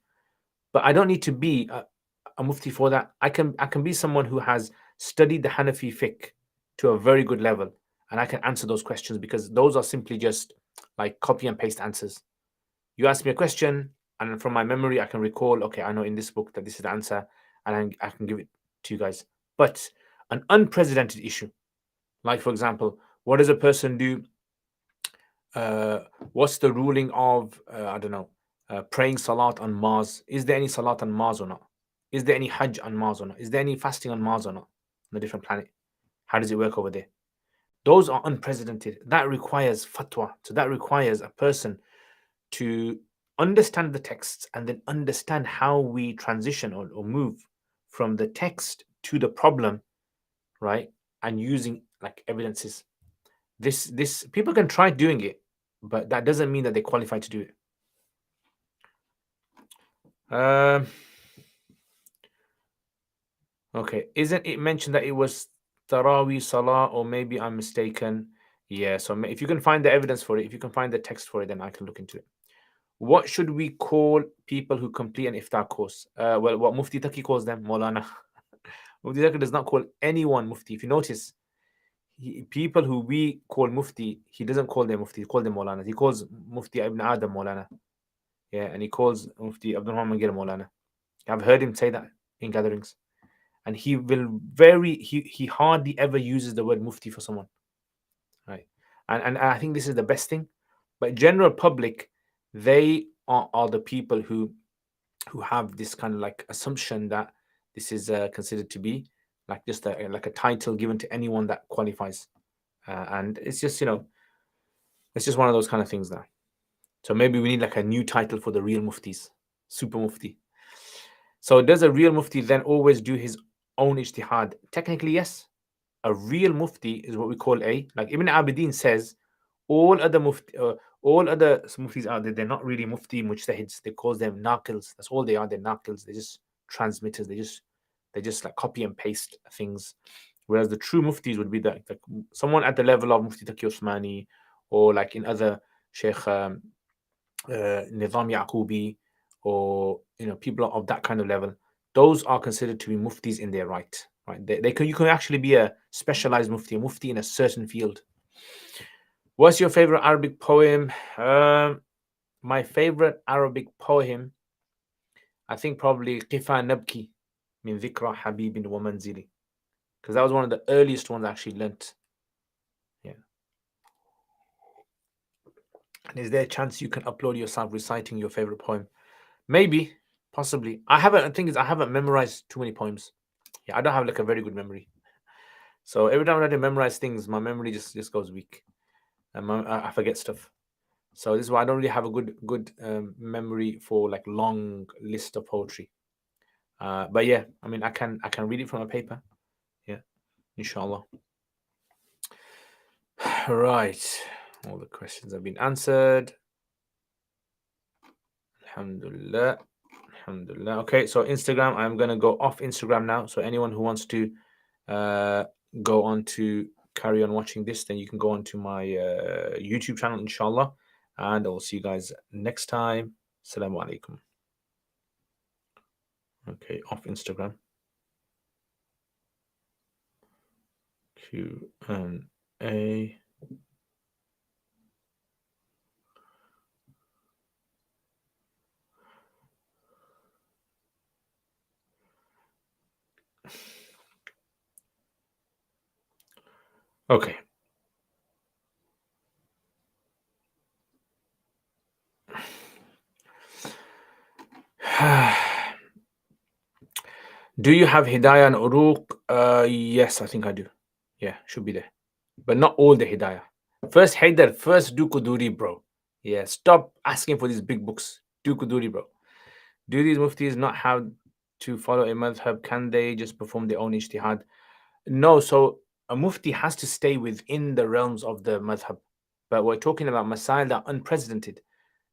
Speaker 1: but I don't need to be a Mufti for that. I can be someone who has studied the Hanafi fiqh to a very good level, and I can answer those questions because those are simply just like copy and paste answers. You ask me a question, and from my memory, I can recall, okay, I know in this book that this is the answer, and I can give it to you guys. But an unprecedented issue, like for example, what does a person do? What's the ruling of I don't know, praying salat on Mars? Is there any salat on Mars or not? Is there any Hajj on Mars or not? Is there any fasting on Mars or not? On a different planet? How does it work over there? Those are unprecedented. That requires fatwa. So that requires a person to understand the texts and then understand how we transition or move from the text to the problem, right? And using like evidences. This people can try doing it, but that doesn't mean that they qualify to do it. Okay, isn't it mentioned that it was Taraweeh Salah, or maybe I'm mistaken? Yeah, so if you can find the evidence for it, if you can find the text for it, then I can look into it. What should we call people who complete an iftar course? Well, what Mufti Taki calls them, Maulana. Mufti Taki does not call anyone Mufti. If you notice, people who we call Mufti, he doesn't call them Mufti, he calls them Maulana. He calls Mufti Ibn Adam Maulana. Yeah, and he calls Mufti Abdul Rahman Mangir Maulana. I've heard him say that in gatherings. And he hardly ever uses the word Mufti for someone. Right. And I think this is the best thing. But general public, they are the people who have this kind of like assumption that this is considered to be like just like a title given to anyone that qualifies. And it's just, it's just one of those kind of things now. So maybe we need like a new title for the real Muftis, Super Mufti. So does a real Mufti then always do his own ijtihad? Technically, yes. A real Mufti is what we call like Ibn Abidin says, all other Muftis out there, they're not really Mufti mujtahids. They call them naqils. That's all they are. They're naqils. They're just transmitters. They just like copy and paste things. Whereas the true Muftis would be like someone at the level of Mufti Taqi Usmani, or like in other Sheikh Nizam Yaqubi, or people of that kind of level. those are considered to be muftis in their right. You can actually be a specialized mufti, a mufti in a certain field. What's your favorite Arabic poem? My favorite Arabic poem, I think probably Qifa Nabki min Dhikra Habibin wa Manzili, because that was one of the earliest ones I actually learnt. Yeah. And is there a chance you can upload yourself reciting your favorite poem? Maybe, possibly. The thing is, I haven't memorized too many poems. Yeah, I don't have like a very good memory. So every time I try to memorize things, my memory just goes weak, and I forget stuff. So this is why I don't really have a good memory for like long list of poetry. But yeah, I mean, I can read it from a paper. Yeah, inshallah. Right, all the questions have been answered. Alhamdulillah. Alhamdulillah. Okay, so Instagram, I'm gonna go off Instagram now. So anyone who wants to go on to carry on watching this, then you can go on to my YouTube channel, inshallah. And I will see you guys next time. Assalamu alaikum. Okay, off Instagram. QnA. Okay. Do you have Hidayah and Uruq? Yes, I think I do. Yeah, should be there. But not all the Hidayah. First Haidar, first do Kuduri, bro. Yeah, stop asking for these big books. Do Kuduri, bro. Do these muftis not have to follow a madhab? Can they just perform their own ijtihad? No, so a mufti has to stay within the realms of the madhab. But we're talking about masail that are unprecedented.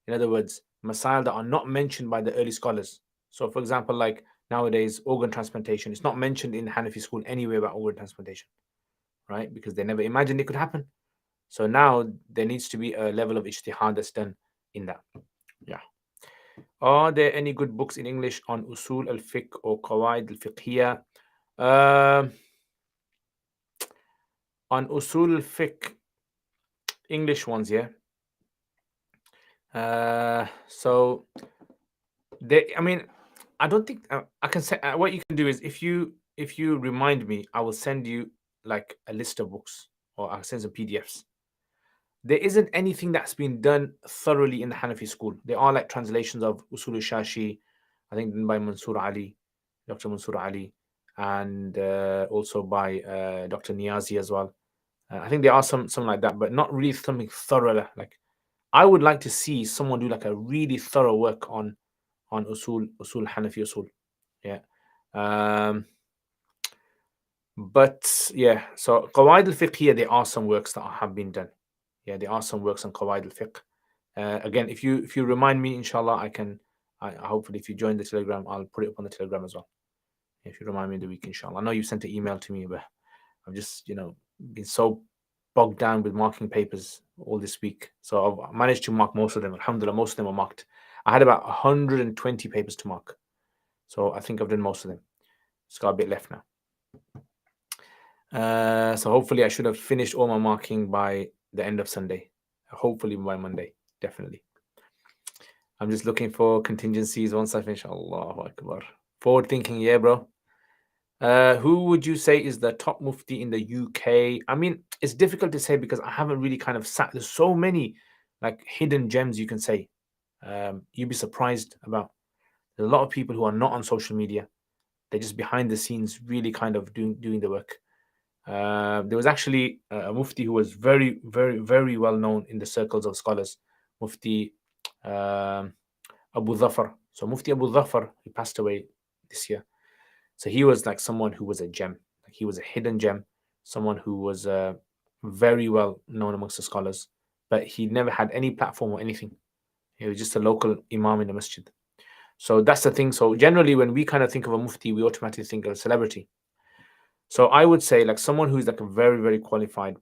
Speaker 1: In other words, masail that are not mentioned by the early scholars. So, for example, like nowadays, organ transplantation, it's not mentioned in Hanafi school anywhere about organ transplantation, right? Because they never imagined it could happen. So now there needs to be a level of ijtihad that's done in that. Yeah. Are there any good books in English on usul al-fiqh or qawaid al-fiqhiyya? On usul al-fiqh, English ones, yeah. So I mean, I don't think I can say. What you can do is if you remind me, I will send you like a list of books, or I'll send some PDFs. There isn't anything that's been done thoroughly in the Hanafi school. There are like translations of Usul al-Shashi, I think by Mansur Ali, Dr. Mansur Ali, and also by Dr. Niazi as well. I think there are some like that, but not really something thorough. Like I would like to see someone do like a really thorough work on usul Hanafi usul. Yeah. But yeah, so Qawaid al-Fiqhiyya, there are some works that have been done. Yeah, there are some works on Qawaid al-Fiqh. Again, if you remind me, inshallah, I hopefully if you join the Telegram, I'll put it up on the Telegram as well. If you remind me in the week, inshallah. I know you sent an email to me, but I've just, been so bogged down with marking papers all this week. So I've managed to mark most of them. Alhamdulillah, most of them are marked. I had about 120 papers to mark. So I think I've done most of them. It's got a bit left now. So hopefully I should have finished all my marking by the end of Sunday. Hopefully by Monday, definitely. I'm just looking for contingencies once I finish. Allahu Akbar. Forward thinking, yeah, bro. Who would you say is the top mufti in the UK? I mean, it's difficult to say because I haven't really kind of sat. There's so many like hidden gems you can say. You'd be surprised about. There's a lot of people who are not on social media. They're just behind the scenes, really kind of doing the work. There was actually a mufti who was very, very, very well known in the circles of scholars, Mufti Abu Dhafar. So Mufti Abu Dhafar, he passed away this year. So he was like someone who was a gem. Like he was a hidden gem, someone who was very well known amongst the scholars, but he never had any platform or anything. He was just a local imam in the masjid. So that's the thing. So generally, when we kind of think of a mufti, we automatically think of a celebrity. So I would say like someone who's like a very, very qualified,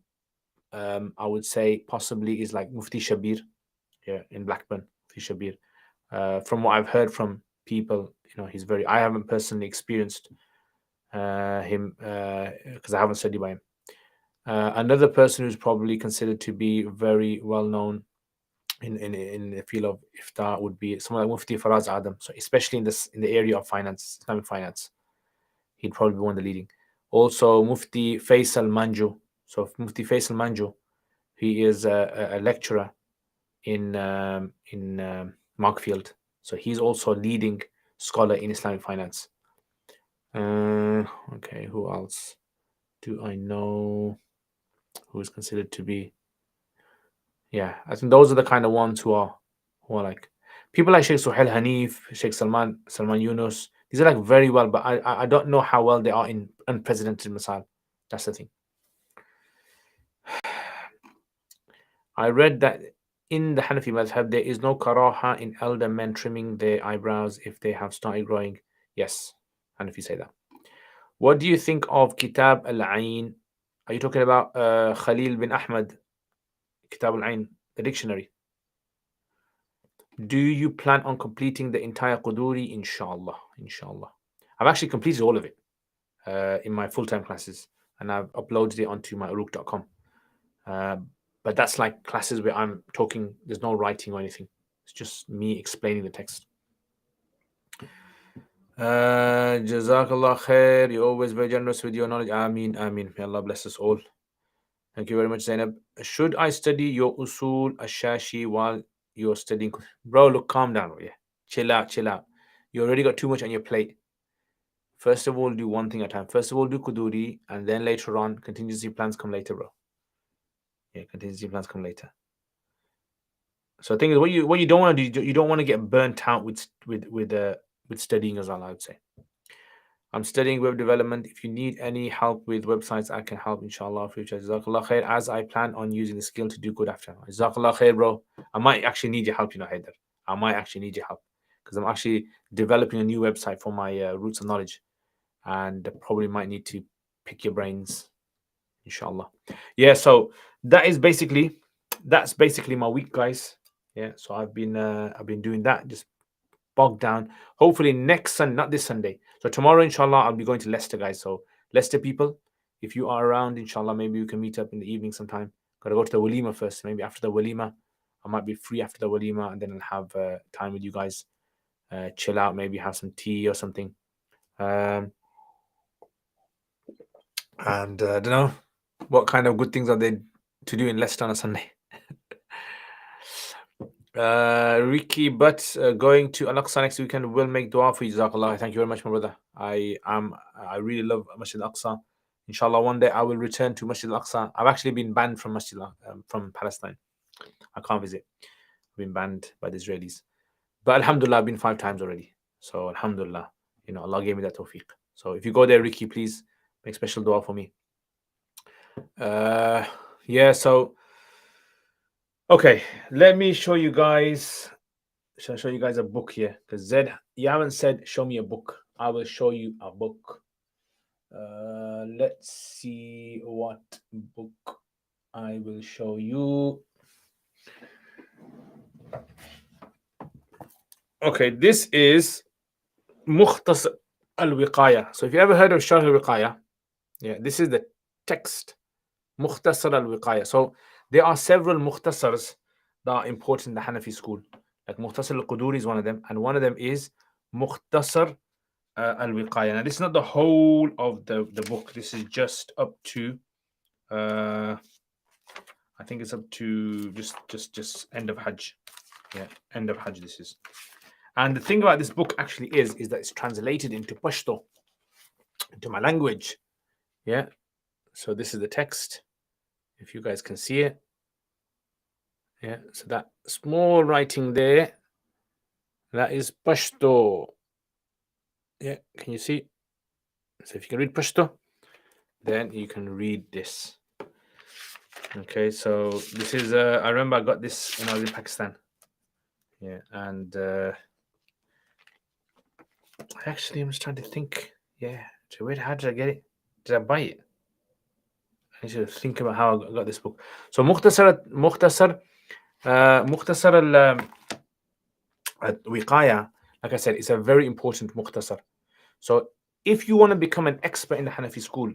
Speaker 1: I would say possibly is like Mufti Shabir, yeah, in Blackburn, Mufti Shabir. From what I've heard from people he's very. I haven't personally experienced him because I haven't studied by him. Another person who's probably considered to be very well known in the field of iftar would be someone like Mufti Faraz Adam. So especially in the area of finance, Islamic finance, he'd probably be one of the leading. Also Mufti Faisal Manju. So Mufti Faisal Manju, he is a lecturer in Markfield. So he's also a leading scholar in Islamic finance. Okay, who else do I know who is considered to be? Yeah, I think those are the kind of ones who are like people like Sheikh Suhail Hanif, Sheikh Salman Yunus. These are like very well, but I don't know how well they are in unprecedented masal. That's the thing. I read that in the Hanafi madhab there is no karaha in elder men trimming their eyebrows if they have started growing. Yes, Hanafi say that. What do you think of Kitab al-Ain? Are you talking about Khalil bin Ahmad, Kitab al-Ain, the dictionary? Do you plan on completing the entire Quduri? Inshallah. I've actually completed all of it in my full-time classes, and I've uploaded it onto my uruk.com. But that's like classes where I'm talking, there's no writing or anything. It's just me explaining the text. Jazakallah khair. You're always very generous with your knowledge. Ameen. May Allah bless us all. Thank you very much, Zainab. Should I study your usul ashashi while you're studying? Bro, look, calm down. Yeah. Chill out. You already got too much on your plate. First of all, do one thing at a time. First of all, do Quduri, and then later on, contingency plans come later, bro. Yeah, contingency plans come later. So the thing is, what you don't want to do, you don't want to get burnt out with studying as well, I would say. I'm studying web development. If you need any help with websites, I can help, inshallah. Future. Jazakallah khair, as I plan on using the skill to do good after. Jazakallah khair, bro. I might actually need your help, Haider. I might actually need your help because I'm actually developing a new website for my Roots of Knowledge, and probably might need to pick your brains, inshallah. Yeah, so that's basically my week, guys. Yeah, so I've been doing that, just bogged down. Hopefully next Sunday, not this Sunday. So tomorrow, inshallah, I'll be going to Leicester, guys. So Leicester people, if you are around, inshallah, maybe we can meet up in the evening sometime. Gotta go to the walima first. Maybe after the walima, I might be free after the walima, and then I'll have time with you guys. Chill out, maybe have some tea or something. And I don't know what kind of good things are there to do in Leicester on a Sunday. Ricky, but going to Al-Aqsa next weekend will make dua for you. Jazakallah. Thank you very much, my brother. I really love Masjid Al-Aqsa. Inshallah, one day I will return to Masjid Al-Aqsa. I've actually been banned from from Palestine. I can't visit. I've been banned by the Israelis. But Alhamdulillah, I've been 5 times already. So Alhamdulillah, Allah gave me that tawfiq. So if you go there, Ricky, please make special dua for me. Yeah, so okay, let me show you guys. Shall I show you guys a book here? Because Zed, you haven't said show me a book. I will show you a book. Let's see what book I will show you. Okay, this is Mukhtasar al-Wiqaya. So if you ever heard of Sharh al-Wiqaya, yeah, this is the text. Mukhtasar al-Wiqaya. So there are several Mukhtasars that are important in the Hanafi school. Like Mukhtasar al-Quduri is one of them, and one of them is Mukhtasar al-Wiqaya. Now this is not the whole of the book. This is just up to I think it's up to just end of Hajj. Yeah, end of Hajj this is. And the thing about this book actually is that it's translated into Pashto, into my language. Yeah. So this is the text. If you guys can see it. Yeah, so that small writing there, that is Pashto. Yeah, can you see? So if you can read Pashto, then you can read this. Okay, so this is, I remember I got this when I was in Pakistan. Yeah, and actually, I'm just trying to think. Yeah, so how did I get it? Did I buy it? I need to think about how I got this book. So Mukhtasar الوقاية Like I said, it's a very important mukhtasar. So if you want to become an expert in the Hanafi school,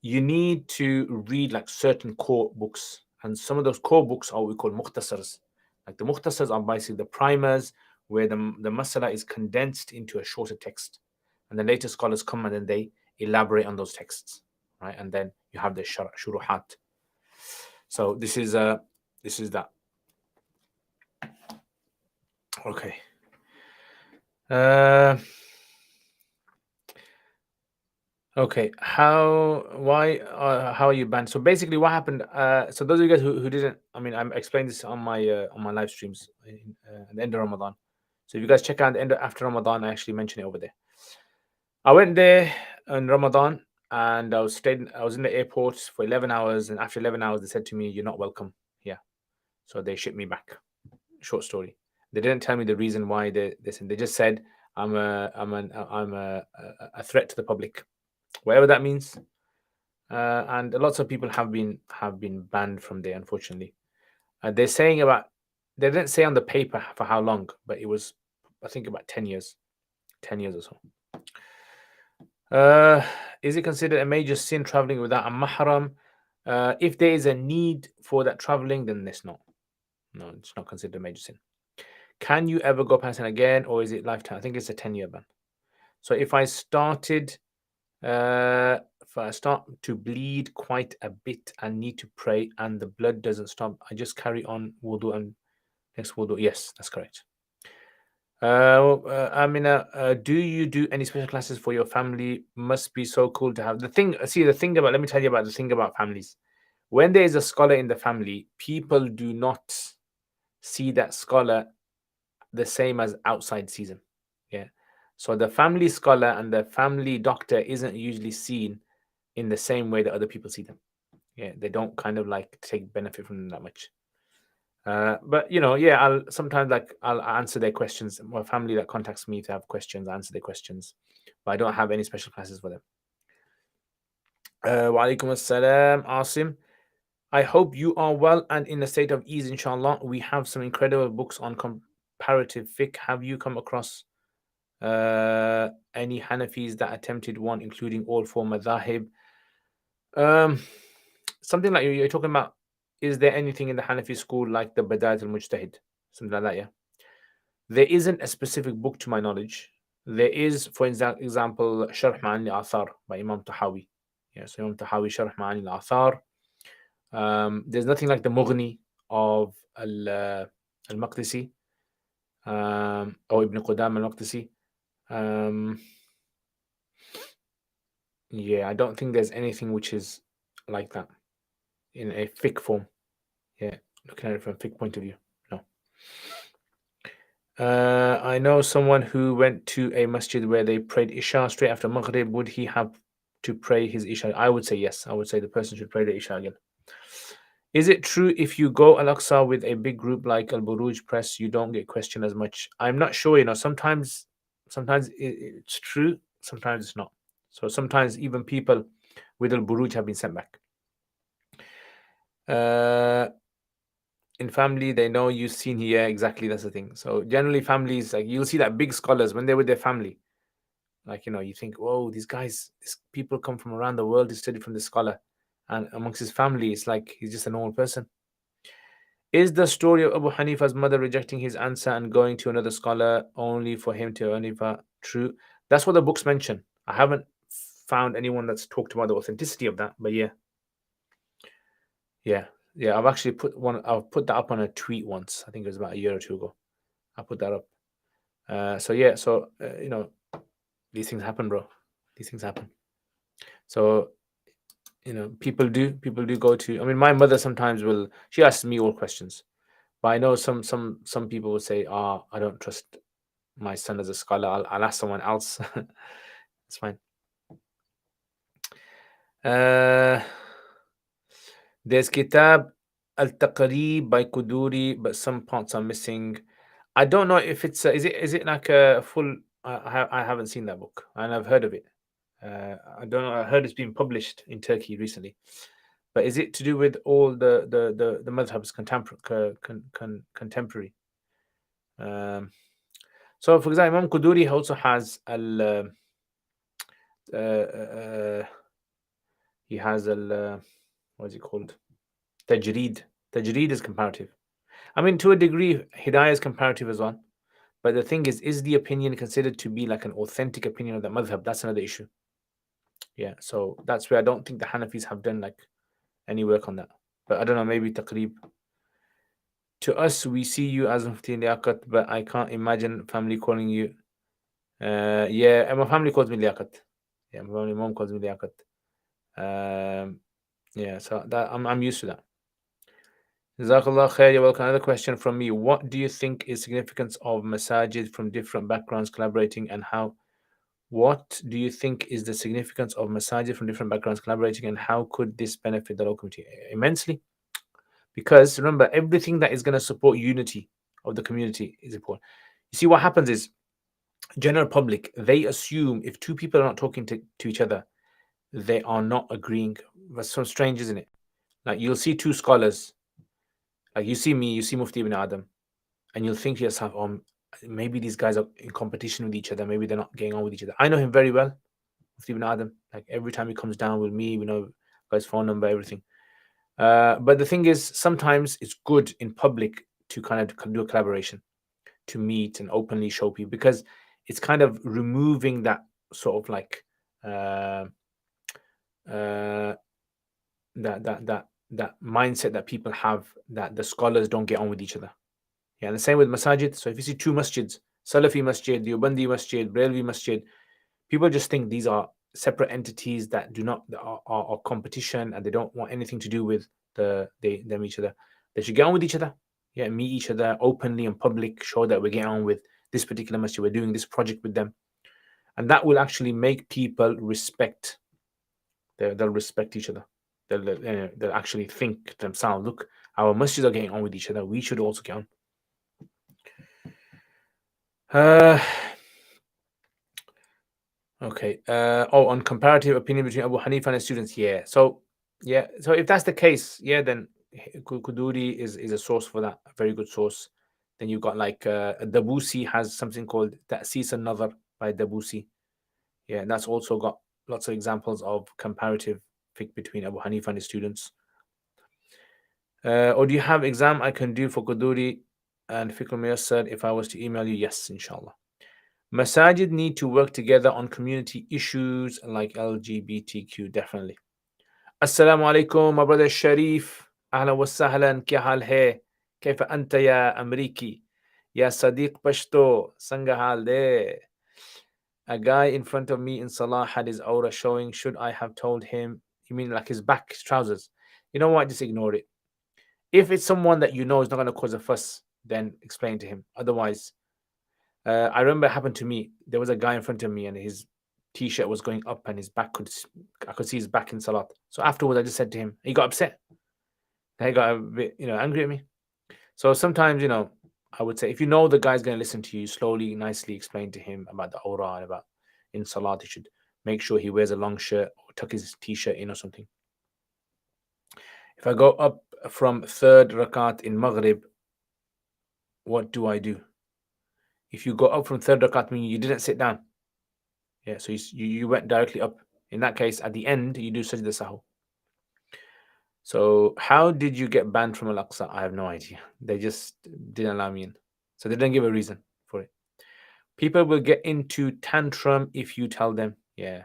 Speaker 1: you need to read like certain core books. And some of those core books are what we call mukhtasars. Like the mukhtasars are basically the primers where the masala is condensed into a shorter text. And then later scholars come and then they elaborate on those texts, right? And then you have the shuruhat. So this is that. Okay. Okay. How are you banned? So basically, what happened? So those of you guys who didn't, I mean, I explained this on my live streams at the end of Ramadan. So if you guys check out the end after Ramadan, I actually mentioned it over there. I went there in Ramadan and I was in the airport for 11 hours, and after 11 hours, they said to me, "You're not welcome here." So they shipped me back. Short story. They didn't tell me the reason why they just said I'm a threat to the public, whatever that means. And lots of people have been banned from there, unfortunately. They're saying they didn't say on the paper for how long, but it was, I think, about 10 years, 10 years or so. Is it considered a major sin traveling without a mahram? If there is a need for that traveling, then it's not. No, it's not considered a major sin. Can you ever go Pakistan again, or is it lifetime? I think it's a 10-year ban. So if I start to bleed quite a bit and need to pray and the blood doesn't stop, I just carry on wudu and next wudu. Yes, that's correct. Amina, do you do any special classes for your family? Must be so cool to have. Let me tell you about the thing about families. When there is a scholar in the family, people do not see that scholar the same as outside season. Yeah. So the family scholar and the family doctor isn't usually seen in the same way that other people see them. Yeah, they don't kind of like take benefit from them that much. But I'll sometimes I'll answer their questions. My family that contacts me to have questions, I answer their questions, but I don't have any special classes for them. Wa alaikum assalam, Asim. I hope you are well and in a state of ease, inshallah. We have some incredible books on comparative fiqh. Have you come across any Hanafis that attempted one, including all four madhahib? Something like you're talking about. Is there anything in the Hanafi school like the Badayat al-Mujtahid? Something like that, yeah. There isn't a specific book to my knowledge. There is, for example, Sharh Ma'ani al-Athar by Imam Tahawi. Yeah, so Imam Tahawi, Sharh Ma'ani al-Athar. There's nothing like the Mughni of al-Maqdisi or Ibn Qudam al-Maqdisi. Yeah, I don't think there's anything which is like that in a fiqh form. Yeah, looking at it from a fiqh point of view. No. I know someone who went to a masjid where they prayed Isha straight after Maghrib. Would he have to pray his Isha? I would say yes. I would say the person should pray the Isha again. Is it true if you go Al-Aqsa with a big group like Al-Buruj Press, you don't get questioned as much? I'm not sure. Sometimes it's true, sometimes it's not. So sometimes even people with Al-Buruj have been sent back. In family, they know you've seen here. Exactly, that's the thing. So generally families, like you'll see that big scholars when they're with their family, like you think, whoa, these people come from around the world to study from this scholar, and amongst his family it's like he's just a normal person. Is the story of Abu Hanifa's mother rejecting his answer and going to another scholar only for him to Hanifa true? That's what the books mention. I haven't found anyone that's talked about the authenticity of that, but yeah. I've actually put that up on a tweet once. I think it was about a year or two ago. I put that up. These things happen, bro. These things happen. So people do go to. I mean, my mother sometimes she asks me all questions, but I know some people will say, I don't trust my son as a scholar. I'll ask someone else. It's fine. There's Kitab Al-Taqrib by Kuduri, but some parts are missing. I don't know if it's is it like a full. I haven't seen that book and I've heard of it. I don't know. I heard it's been published in Turkey recently, but is it to do with all the madhabs contemporary? So, for example, Imam Quduri also has he has what's it called? Tajreed. Tajreed is comparative. I mean, to a degree, Hidayah is comparative as well. But the thing is the opinion considered to be like an authentic opinion of the madhab? That's another issue. Yeah, so that's where I don't think the Hanafis have done like any work on that. But I don't know, maybe taqreeb. To us, we see you as Mufti Liaqat, but I can't imagine family calling you. Yeah, my family calls me Liaqat. Yeah, my mom calls me Liaqat. Yeah, so that I'm used to that. Jazakallah khair, you're welcome. Another question from me. What do you think is significance of masajid from different backgrounds collaborating, and how? What do you think is the significance of masajid from different backgrounds collaborating, and how could this benefit the local community? Immensely. Because remember, everything that is going to support unity of the community is important. You see, what happens is, general public, they assume if two people are not talking to each other, they are not agreeing. That's so strange, isn't it? Like, you'll see two scholars, like you see me, you see Mufti ibn Adam, and you'll think to yourself, oh, maybe these guys are in competition with each other. Maybe they're not getting on with each other. I know him very well, Mufti ibn Adam. Like, every time he comes down with me, we know his phone number, everything. But the thing is, sometimes it's good in public to kind of do a collaboration, to meet and openly show people, because it's kind of removing that sort of like that mindset that people have, that the scholars don't get on with each other. Yeah, and the same with masajid. So if you see two masjids, Salafi masjid, Deobandi masjid, Brailwi masjid, people just think these are separate entities that do not are competition, and they don't want anything to do with them each other. They should get on with each other. Yeah, meet each other openly in public, show that we're getting on with this particular masjid, we're doing this project with them, and that will actually make people respect. They'll respect each other. They'll actually think to themselves, look, our masjids are getting on with each other, we should also get on. Okay. On comparative opinion between Abu Hanifa and his students, yeah. So if that's the case, yeah, then Kuduri is a source for that, a very good source. Then you've got like Dabusi has something called Ta'sis an-Nazar by Dabusi. Yeah, and that's also got lots of examples of comparative fiqh between Abu Hanifa and his students. Or do you have exam I can do for Kuduri and Fiqh al-Muyassar if I was to email you? Yes, inshallah. Masajid need to work together on community issues like LGBTQ, definitely. Assalamu alaikum, my brother Sharif. Ahlan wa sahlan, kya hal hai? Kaifa anta ya Amriki? Ya Sadiq Pashto, sanga hal de. A guy in front of me in Salah had his aura showing. Should I have told him? You mean like his back, his trousers? You know what? Just ignore it. If it's someone that you know is not going to cause a fuss, then explain to him. Otherwise, I remember it happened to me. There was a guy in front of me, and his t-shirt was going up, and his back I could see his back in Salat. So afterwards, I just said to him, he got upset. He got a bit, angry at me. So sometimes, I would say, if you know the guy's going to listen to you, slowly, nicely explain to him about the aura and about in Salat, he should make sure he wears a long shirt or tuck his t-shirt in or something. If I go up from third rakat in Maghrib, what do I do? If you go up from third rakat, meaning you didn't sit down. Yeah, so you went directly up. In that case, at the end, you do sajda sahu. So how did you get banned from Al-Aqsa? I have no idea. They just didn't allow me in. So they didn't give a reason for it. People will get into tantrum if you tell them. Yeah.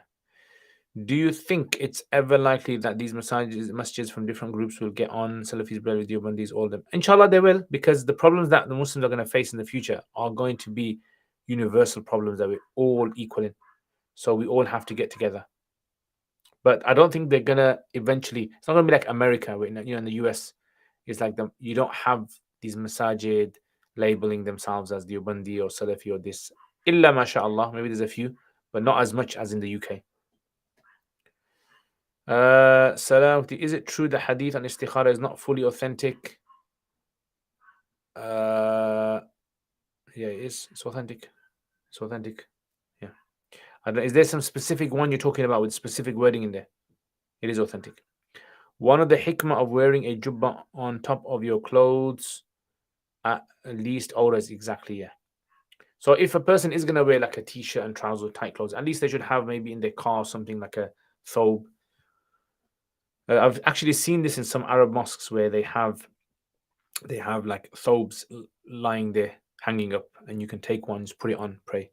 Speaker 1: Do you think it's ever likely that these masjids from different groups will get on Salafis, Brahmins, Deobandis, all of them? Inshallah, they will, because the problems that the Muslims are going to face in the future are going to be universal problems that we're all equal in. So we all have to get together. But I don't think they're gonna eventually. It's not gonna be like America, where, in the US, it's like you don't have these masajid labeling themselves as Deobandi or Salafi or this. Illa mashallah, maybe there's a few, but not as much as in the UK. Salam, is it true that hadith on istikhara is not fully authentic? Yeah, it's authentic. It's authentic. Yeah. Is there some specific one you're talking about with specific wording in there? It is authentic. One of the hikmah of wearing a jubba on top of your clothes, at least auras, exactly, yeah. So if a person is going to wear like a t-shirt and trousers, tight clothes, at least they should have maybe in their car something like a thobe. I've actually seen this in some Arab mosques where they have like thobes lying there, hanging up, and you can take one, just put it on, pray.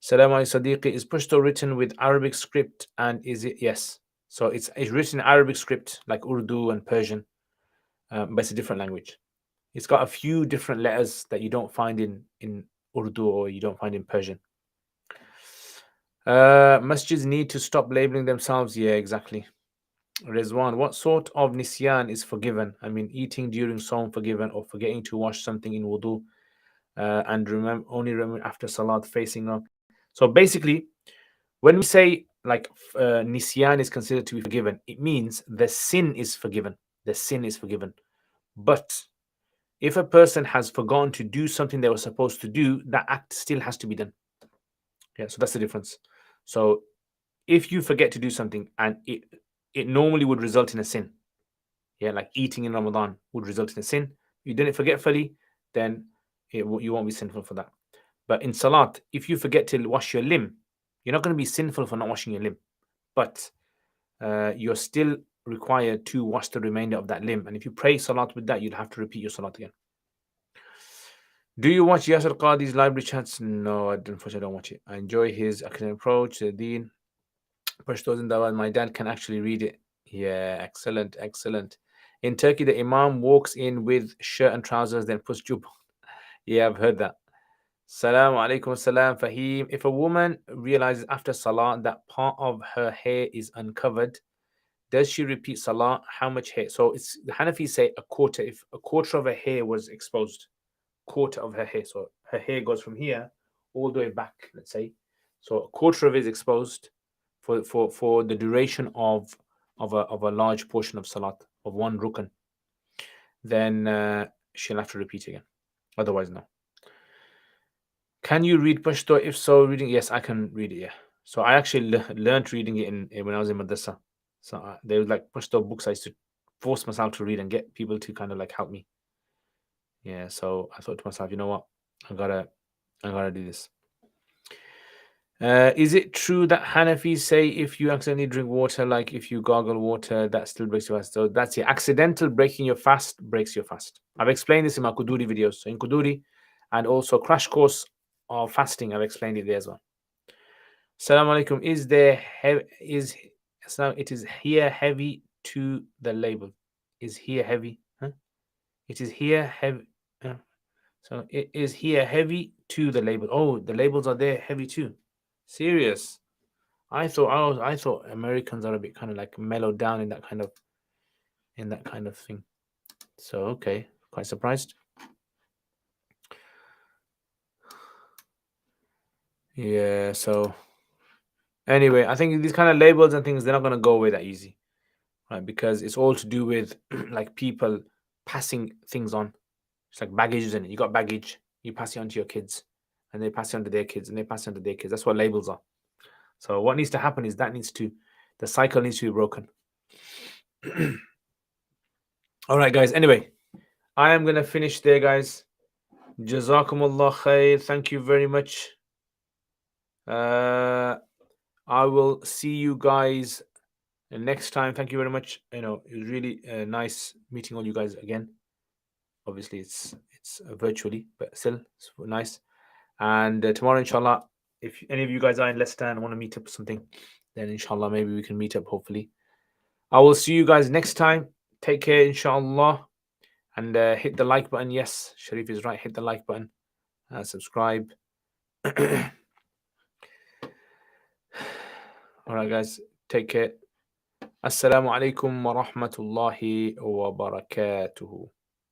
Speaker 1: Salam alaikum Sadiqi. Is Pashto written with Arabic script, and is it? Yes. So it's written in Arabic script like Urdu and Persian, but it's a different language. It's got a few different letters that you don't find in Urdu or you don't find in Persian. Masjids need to stop labeling themselves. Yeah, exactly. Rizwan, what sort of nisyan is forgiven? I mean, eating during Saum forgiven, or forgetting to wash something in wudu, and only remember after salat facing up. So basically, when we say like nisyan is considered to be forgiven, it means the sin is forgiven. The sin is forgiven. But if a person has forgotten to do something they were supposed to do, that act still has to be done. Yeah, so that's the difference. So if you forget to do something and it normally would result in a sin, yeah, like eating in Ramadan would result in a sin. You did it forgetfully, then you won't be sinful for that. But in Salat, if you forget to wash your limb, you're not going to be sinful for not washing your limb, but you're still required to wash the remainder of that limb. And if you pray Salat with that, you'd have to repeat your Salat again. Do you watch Yasser Qadi's library chats? No, unfortunately, I don't watch it. I enjoy his academic approach, the deen. Pashtos in Dawah, my dad can actually read it. Yeah, excellent, excellent. In Turkey, the Imam walks in with shirt and trousers, then puts jubba. Yeah, I've heard that. Salam alaikum salam Fahim. If a woman realizes after Salah that part of her hair is uncovered, does she repeat Salah? How much hair? So it's the Hanafis say a quarter. If a quarter of her hair was exposed, quarter of her hair. So her hair goes from here all the way back, let's say. So a quarter of it is exposed for the duration of a large portion of salat, of one rukn. Then she'll have to repeat again. Otherwise, no. Can you read Pashto? If so, reading, yes, I can read it. Yeah. So I actually learned reading it when I was in madrasa. So there was like Pashto books I used to force myself to read and get people to kind of like help me. Yeah. So I thought to myself, you know what, I gotta do this. Is it true that Hanafis say if you accidentally drink water, like if you gargle water, that still breaks your fast? So that's it. Accidental breaking your fast breaks your fast. I've explained this in my Kuduri videos. So in Kuduri and also Crash Course of Fasting, I've explained it there as well. Assalamu alaikum. It is here heavy to the label. Is here heavy? Huh? It is here heavy. So it is here heavy to the label. Oh, the labels are there heavy too. Serious. I thought Americans are a bit kind of like mellowed down in that kind of thing. So okay, quite surprised. Yeah. So anyway, I think these kind of labels and things, they're not gonna go away that easy, right? Because it's all to do with like people passing things on. It's like baggage, isn't it? You got baggage, you pass it on to your kids, and they pass it on to their kids, and they pass it on to their kids. That's what labels are. So what needs to happen is the cycle needs to be broken. All right, guys. Anyway, I am gonna finish there, guys. Jazakumullah khair. Thank you very much. I will see you guys next time. Thank you very much. It was really nice meeting all you guys again. Obviously, it's virtually, but still it's nice. And tomorrow, inshallah, if any of you guys are in Leicester and want to meet up something, then inshallah maybe we can meet up. Hopefully, I will see you guys next time. Take care, inshallah, and hit the like button. Yes, Sharif is right. Hit the like button. Subscribe. All right, guys. Take care. Assalamu alaikum wa rahmatullahi wa barakatuhu.